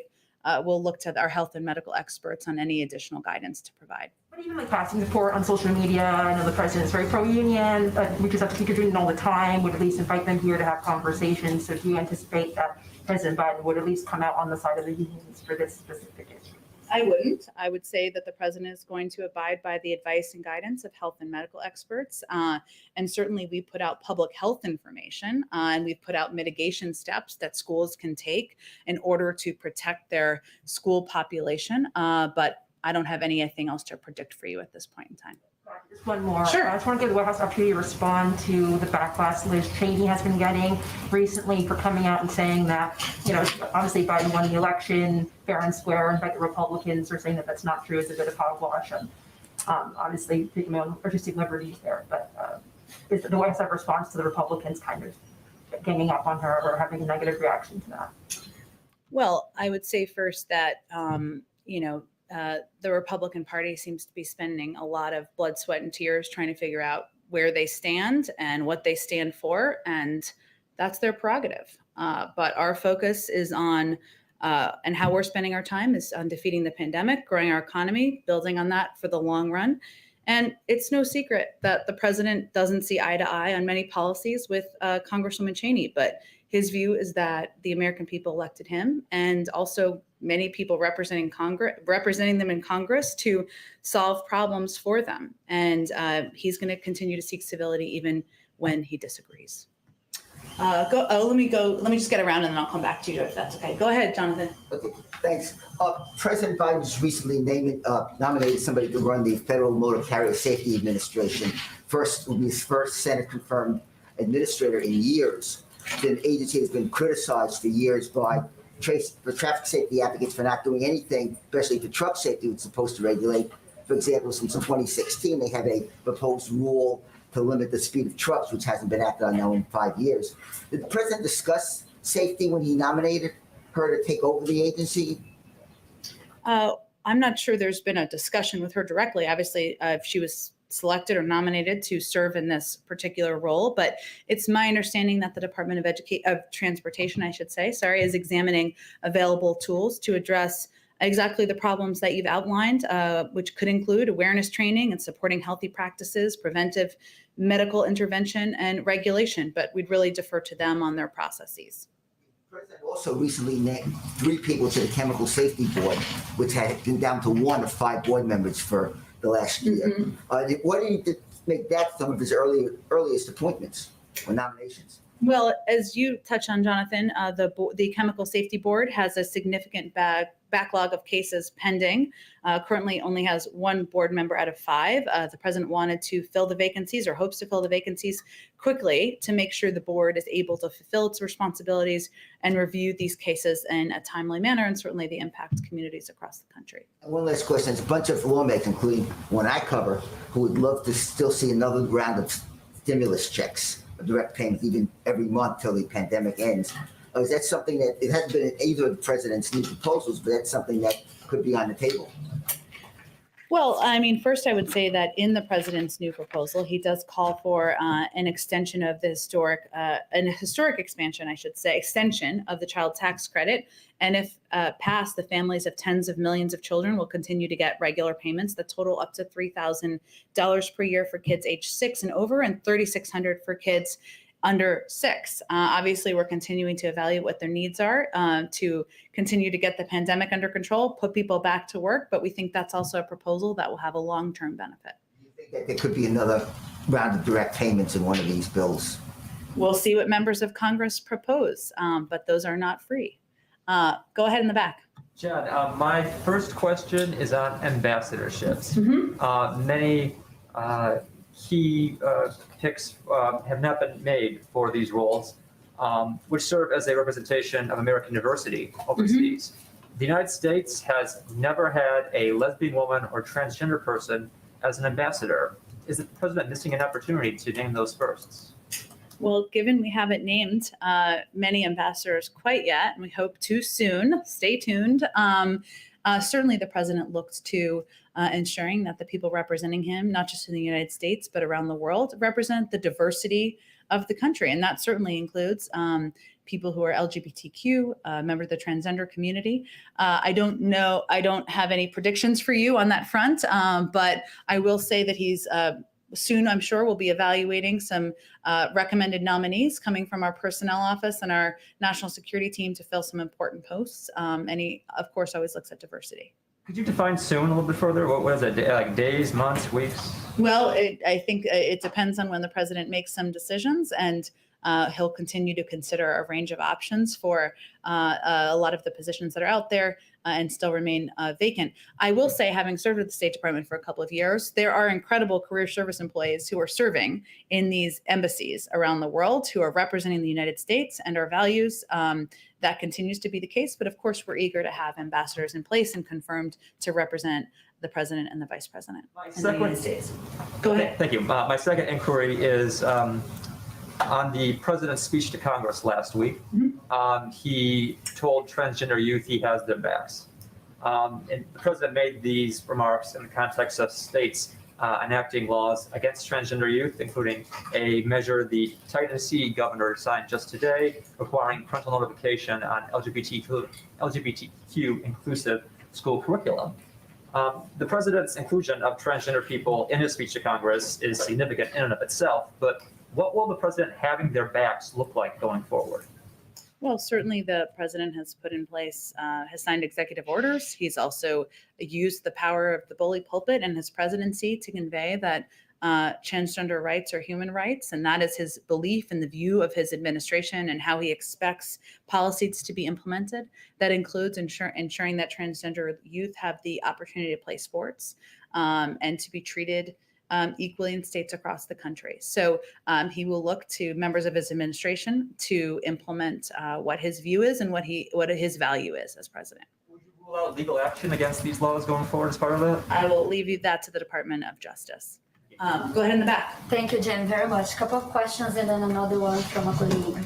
we'll look to our health and medical experts on any additional guidance to provide.
But even like passing support on social media, I know the president's very pro-union, reaches out to teachers union all the time, would at least invite them here to have conversations. So do you anticipate that President Biden would at least come out on the side of the unions for this specific issue?
I wouldn't. I would say that the president is going to abide by the advice and guidance of health and medical experts. And certainly we put out public health information and we've put out mitigation steps that schools can take in order to protect their school population. But I don't have anything else to predict for you at this point in time.
Just one more.
Sure.
I just want to give the White House opportunity to respond to the backlash Liz Cheney has been getting recently for coming out and saying that, obviously Biden won the election fair and square. In fact, the Republicans are saying that that's not true. It's a bit of hogwash. And obviously taking my own artistic liberties there. But is the White House have a response to the Republicans kind of ganging up on her or having a negative reaction to that?
Well, I would say first that, the Republican Party seems to be spending a lot of blood, sweat, and tears trying to figure out where they stand and what they stand for, and that's their prerogative. But our focus is on, and how we're spending our time is on defeating the pandemic, growing our economy, building on that for the long run. And it's no secret that the president doesn't see eye to eye on many policies with Congresswoman Cheney, but his view is that the American people elected him and also many people representing them in Congress to solve problems for them. And he's going to continue to seek civility even when he disagrees. Let me just get around and then I'll come back to you if that's okay. Go ahead, Jonathan.
Okay, thanks. President Biden just recently nominated somebody to run the Federal Motor Carrier Safety Administration. First, will be his first Senate-confirmed administrator in years. The agency has been criticized for years by traffic safety advocates for not doing anything, especially for truck safety, it's supposed to regulate. For example, since 2016, they have a proposed rule to limit the speed of trucks, which hasn't been acted on now in 5 years. Did the president discuss safety when he nominated her to take over the agency?
I'm not sure there's been a discussion with her directly. Obviously, if she was selected or nominated to serve in this particular role, but it's my understanding that the Department of Transportation, is examining available tools to address exactly the problems that you've outlined, which could include awareness training and supporting healthy practices, preventive medical intervention, and regulation. But we'd really defer to them on their processes.
The president also recently named 3 people to the Chemical Safety Board, which had been down to 1 of 5 board members for the last year.
Mm-hmm.
What do you make that some of his earliest appointments or nominations?
Well, as you touch on, Jonathan, the Chemical Safety Board has a significant backlog of cases pending. Currently only has 1 board member out of 5. The president wanted to fill the vacancies or hopes to fill the vacancies quickly to make sure the board is able to fulfill its responsibilities and review these cases in a timely manner, and certainly the impact communities across the country.
And one last question. There's a bunch of lawmakers, including one I cover, who would love to still see another round of stimulus checks, direct payments, even every month till the pandemic ends. Is that something that, it hasn't been in either of the president's new proposals, but that's something that could be on the table?
Well, I mean, first I would say that in the president's new proposal, he does call for an extension of the historic expansion, I should say, extension of the child tax credit. And if passed, the families of tens of millions of children will continue to get regular payments that total up to $3,000 per year for kids age 6 and over, and $3,600 for kids under 6. Obviously, we're continuing to evaluate what their needs are to continue to get the pandemic under control, put people back to work. But we think that's also a proposal that will have a long-term benefit.
Do you think that there could be another round of direct payments in one of these bills?
We'll see what members of Congress propose, but those are not free. Go ahead in the back.
Jen, my first question is on ambassadorships. Many key picks have not been made for these roles, which serve as a representation of American diversity overseas. The United States has never had a lesbian woman or transgender person as an ambassador. Is the president missing an opportunity to name those firsts?
Well, given we haven't named many ambassadors quite yet, and we hope to soon, stay tuned. Certainly the president looked to ensuring that the people representing him, not just in the United States, but around the world, represent the diversity of the country. And that certainly includes people who are LGBTQ, members of the transgender community. I don't know, I don't have any predictions for you on that front, but I will say that he's soon, I'm sure, we'll be evaluating some recommended nominees coming from our personnel office and our national security team to fill some important posts. And he, of course, always looks at diversity.
Could you define soon a little bit further? What is it, like days, months, weeks?
Well, I think it depends on when the president makes some decisions, and he'll continue to consider a range of options for a lot of the positions that are out there and still remain vacant. I will say, having served with the State Department for a couple of years, there are incredible career service employees who are serving in these embassies around the world, who are representing the United States and our values. That continues to be the case. But of course, we're eager to have ambassadors in place and confirmed to represent the president and the vice president in the United States. Go ahead.
Thank you. My second inquiry is on the president's speech to Congress last week. He told transgender youth he has their backs. And the president made these remarks in the context of states enacting laws against transgender youth, including a measure the Tennessee governor signed just today, requiring parental notification on LGBTQ inclusive school curriculum. The president's inclusion of transgender people in his speech to Congress is significant in and of itself, but what will the president having their backs look like going forward?
Well, certainly the president has put in place, has signed executive orders. He's also used the power of the bully pulpit and his presidency to convey that transgender rights are human rights. And that is his belief and the view of his administration and how he expects policies to be implemented. That includes ensuring that transgender youth have the opportunity to play sports and to be treated equally in states across the country. So he will look to members of his administration to implement what his view is and what his value is as president.
Would you rule out legal action against these laws going forward as part of that?
I will leave you that to the Department of Justice. Go ahead in the back.
Thank you, Jen, very much. Couple of questions and then another one from a colleague.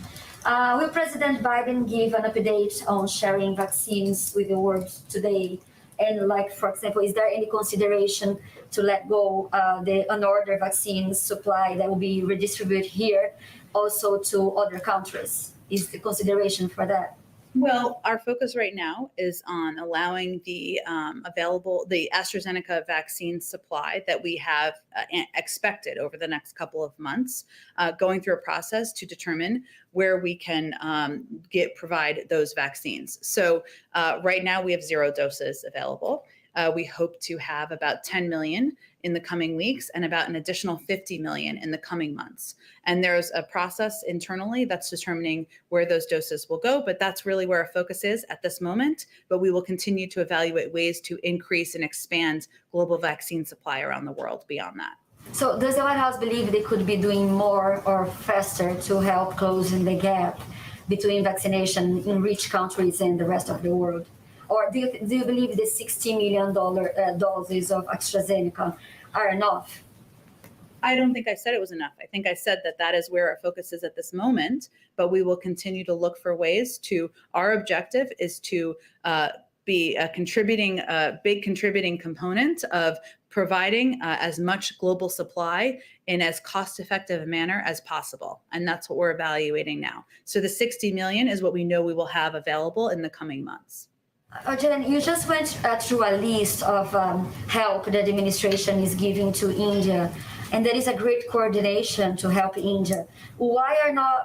Will President Biden give an update on sharing vaccines with the world today? And like, for example, is there any consideration to let go the unordered vaccine supply that will be redistributed here also to other countries? Is the consideration for that?
Well, our focus right now is on allowing the the AstraZeneca vaccine supply that we have expected over the next couple of months, going through a process to determine where we can provide those vaccines. So right now we have 0 doses available. We hope to have about 10 million in the coming weeks and about an additional 50 million in the coming months. And there's a process internally that's determining where those doses will go, but that's really where our focus is at this moment. But we will continue to evaluate ways to increase and expand global vaccine supply around the world beyond that.
So does the White House believe they could be doing more or faster to help closing the gap between vaccination in rich countries and the rest of the world? Or do you believe the $60 million doses of AstraZeneca are enough?
I don't think I said it was enough. I think I said that is where our focus is at this moment, but we will continue to look for ways to, our objective is to be a big contributing component of providing as much global supply in as cost-effective a manner as possible. And that's what we're evaluating now. So the 60 million is what we know we will have available in the coming months.
Jen, you just went through a list of help that the administration is giving to India, and there is a great coordination to help India. Why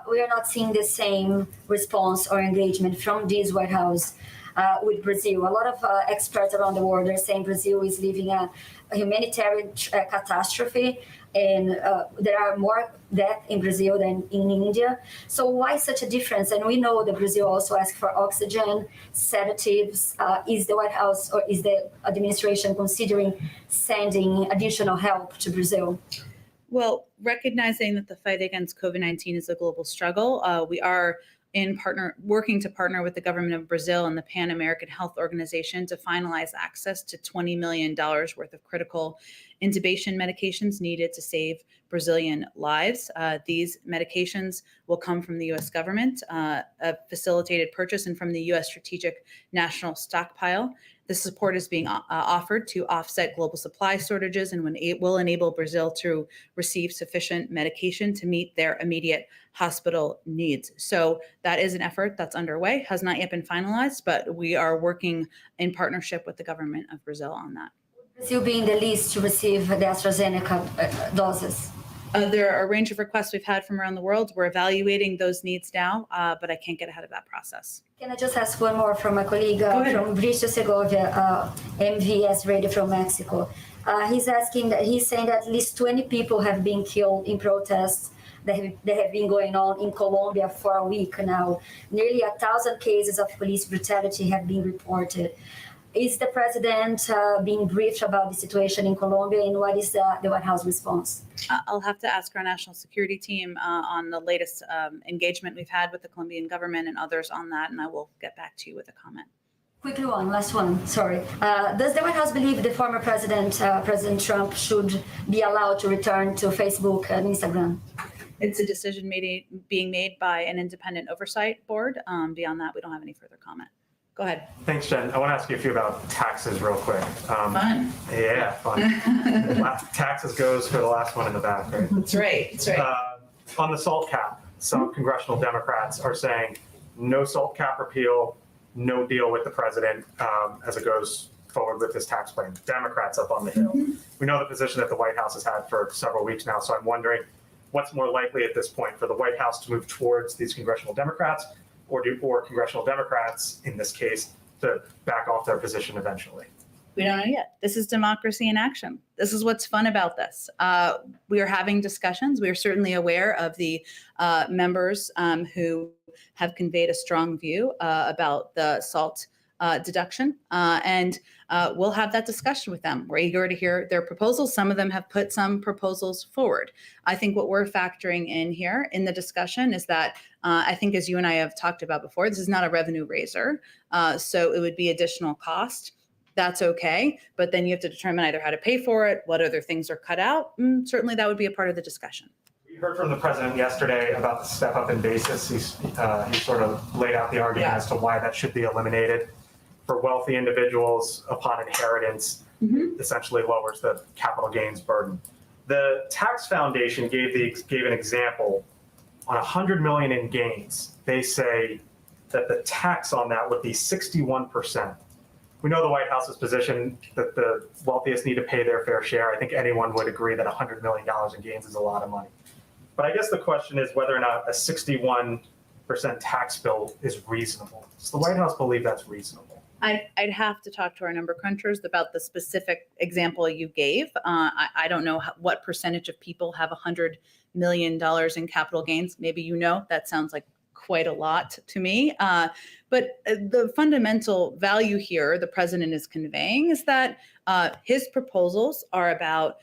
we are not seeing the same response or engagement from this White House with Brazil? A lot of experts around the world are saying Brazil is living a humanitarian catastrophe, and there are more deaths in Brazil than in India. So why such a difference? And we know that Brazil also asks for oxygen, sedatives. Is the White House or is the administration considering sending additional help to Brazil?
Well, recognizing that the fight against COVID-19 is a global struggle, we are working to partner with the government of Brazil and the Pan American Health Organization to finalize access to $20 million worth of critical intubation medications needed to save Brazilian lives. These medications will come from the U.S. government, a facilitated purchase, and from the U.S. Strategic National Stockpile. This support is being offered to offset global supply shortages and will enable Brazil to receive sufficient medication to meet their immediate hospital needs. So that is an effort that's underway, has not yet been finalized, but we are working in partnership with the government of Brazil on that.
Brazil being the least to receive the AstraZeneca doses?
There are a range of requests we've had from around the world. We're evaluating those needs now, but I can't get ahead of that process.
Can I just ask one more from my colleague from Bristol Segovia, MVS Radio from Mexico? He's saying that at least 20 people have been killed in protests that have been going on in Colombia for a week now. Nearly 1,000 cases of police brutality have been reported. Is the president being briefed about the situation in Colombia, and what is the White House response?
I'll have to ask our national security team on the latest engagement we've had with the Colombian government and others on that, and I will get back to you with a comment.
Quickly last one, sorry. Does the White House believe the former president, President Trump, should be allowed to return to Facebook and Instagram?
It's a decision being made by an independent oversight board. Beyond that, we don't have any further comment. Go ahead.
Thanks, Jen. I want to ask you a few about taxes real quick.
Fun.
Yeah, fun. Taxes goes for the last one in the back, right?
That's right. That's right.
On the SALT cap, some congressional Democrats are saying no SALT cap repeal, no deal with the president as it goes forward with this tax plan. Democrats up on the Hill. We know the position that the White House has had for several weeks now, so I'm wondering what's more likely at this point for the White House to move towards these congressional Democrats, or congressional Democrats, in this case, to back off their position eventually?
We don't know yet. This is democracy in action. This is what's fun about this. We are having discussions. We are certainly aware of the members who have conveyed a strong view about the SALT deduction, and we'll have that discussion with them. We're eager to hear their proposals. Some of them have put some proposals forward. I think what we're factoring in here in the discussion is that I think, as you and I have talked about before, this is not a revenue raiser, so it would be additional cost. That's okay, but then you have to determine either how to pay for it, what other things are cut out. Certainly that would be a part of the discussion.
We heard from the president yesterday about the step up in basis. He sort of laid out the argument as to why that should be eliminated. For wealthy individuals upon inheritance, essentially lowers the capital gains burden. The Tax Foundation gave an example on 100 million in gains. They say that the tax on that would be 61%. We know the White House's position that the wealthiest need to pay their fair share. I think anyone would agree that $100 million in gains is a lot of money. But I guess the question is whether or not a 61% tax bill is reasonable. Does the White House believe that's reasonable?
I'd have to talk to our number crunchers about the specific example you gave. I don't know what percentage of people have $100 million in capital gains. Maybe you know, that sounds like quite a lot to me. But the fundamental value here the president is conveying is that his proposals are about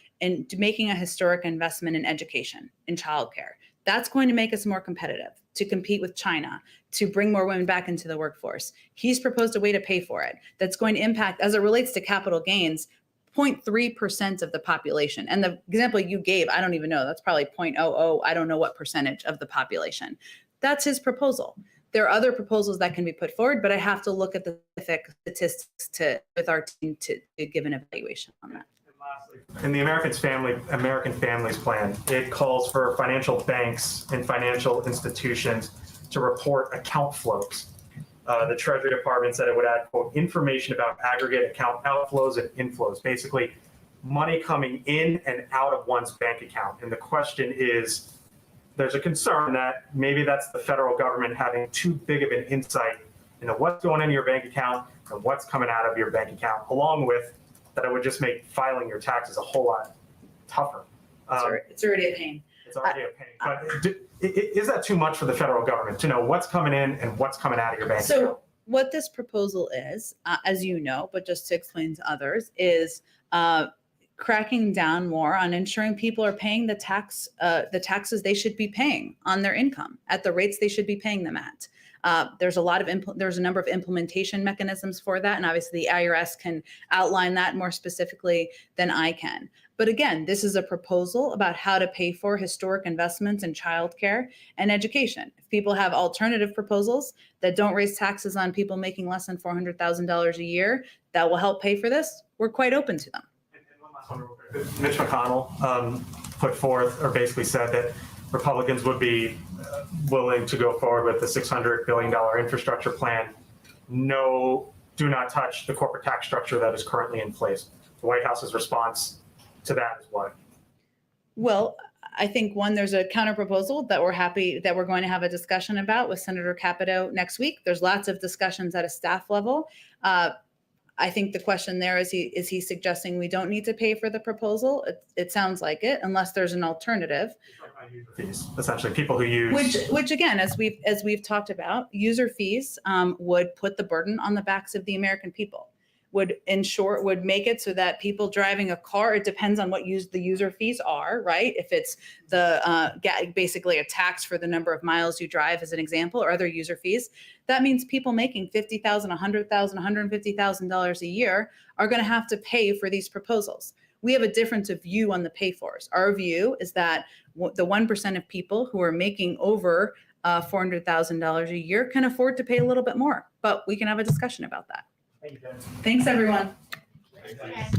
making a historic investment in education, in childcare. That's going to make us more competitive, to compete with China, to bring more women back into the workforce. He's proposed a way to pay for it that's going to impact, as it relates to capital gains, 0.3% of the population. And the example you gave, I don't even know, that's probably 0.00, I don't know what percentage of the population. That's his proposal. there are other proposals that can be put forward, but I have to look at the specific statistics with our team to give an evaluation on that.
In the American Families Plan, it calls for financial banks and financial institutions to report account flows. The Treasury Department said it would add, quote, information about aggregate account outflows and inflows, basically money coming in and out of one's bank account. And the question is, there's a concern that maybe that's the federal government having too big of an insight into what's going into your bank account and what's coming out of your bank account, along with that it would just make filing your taxes a whole lot tougher.
It's already a pain.
It's already a pain. But is that too much for the federal government to know what's coming in and what's coming out of your bank account?
So what this proposal is, as you know, but just to explain to others, is cracking down more on ensuring people are paying the taxes they should be paying on their income at the rates they should be paying them at. There's a number of implementation mechanisms for that, and obviously the IRS can outline that more specifically than I can. But again, this is a proposal about how to pay for historic investments in childcare and education. If people have alternative proposals that don't raise taxes on people making less than $400,000 a year that will help pay for this, we're quite open to them.
Mitch McConnell put forth, or basically said, that Republicans would be willing to go forward with the $600 billion infrastructure plan. No, do not touch the corporate tax structure that is currently in place. The White House's response to that is what?
Well, I think there's a counter proposal that we're going to have a discussion about with Senator Capito next week. There's lots of discussions at a staff level. I think the question there is he suggesting we don't need to pay for the proposal? It sounds like it, unless there's an alternative.
Fees, essentially, people who use
Which again, as we've talked about, user fees would put the burden on the backs of the American people. Would make it so that people driving a car, it depends on what the user fees are, right? If it's basically a tax for the number of miles you drive, as an example, or other user fees, that means people making $50,000, $100,000, $150,000 a year are going to have to pay for these proposals. We have a difference of view on the pay-fors. Our view is that the 1% of people who are making over $400,000 a year can afford to pay a little bit more, but we can have a discussion about that.
Thank you, Jen.
Thanks, everyone.
Thanks.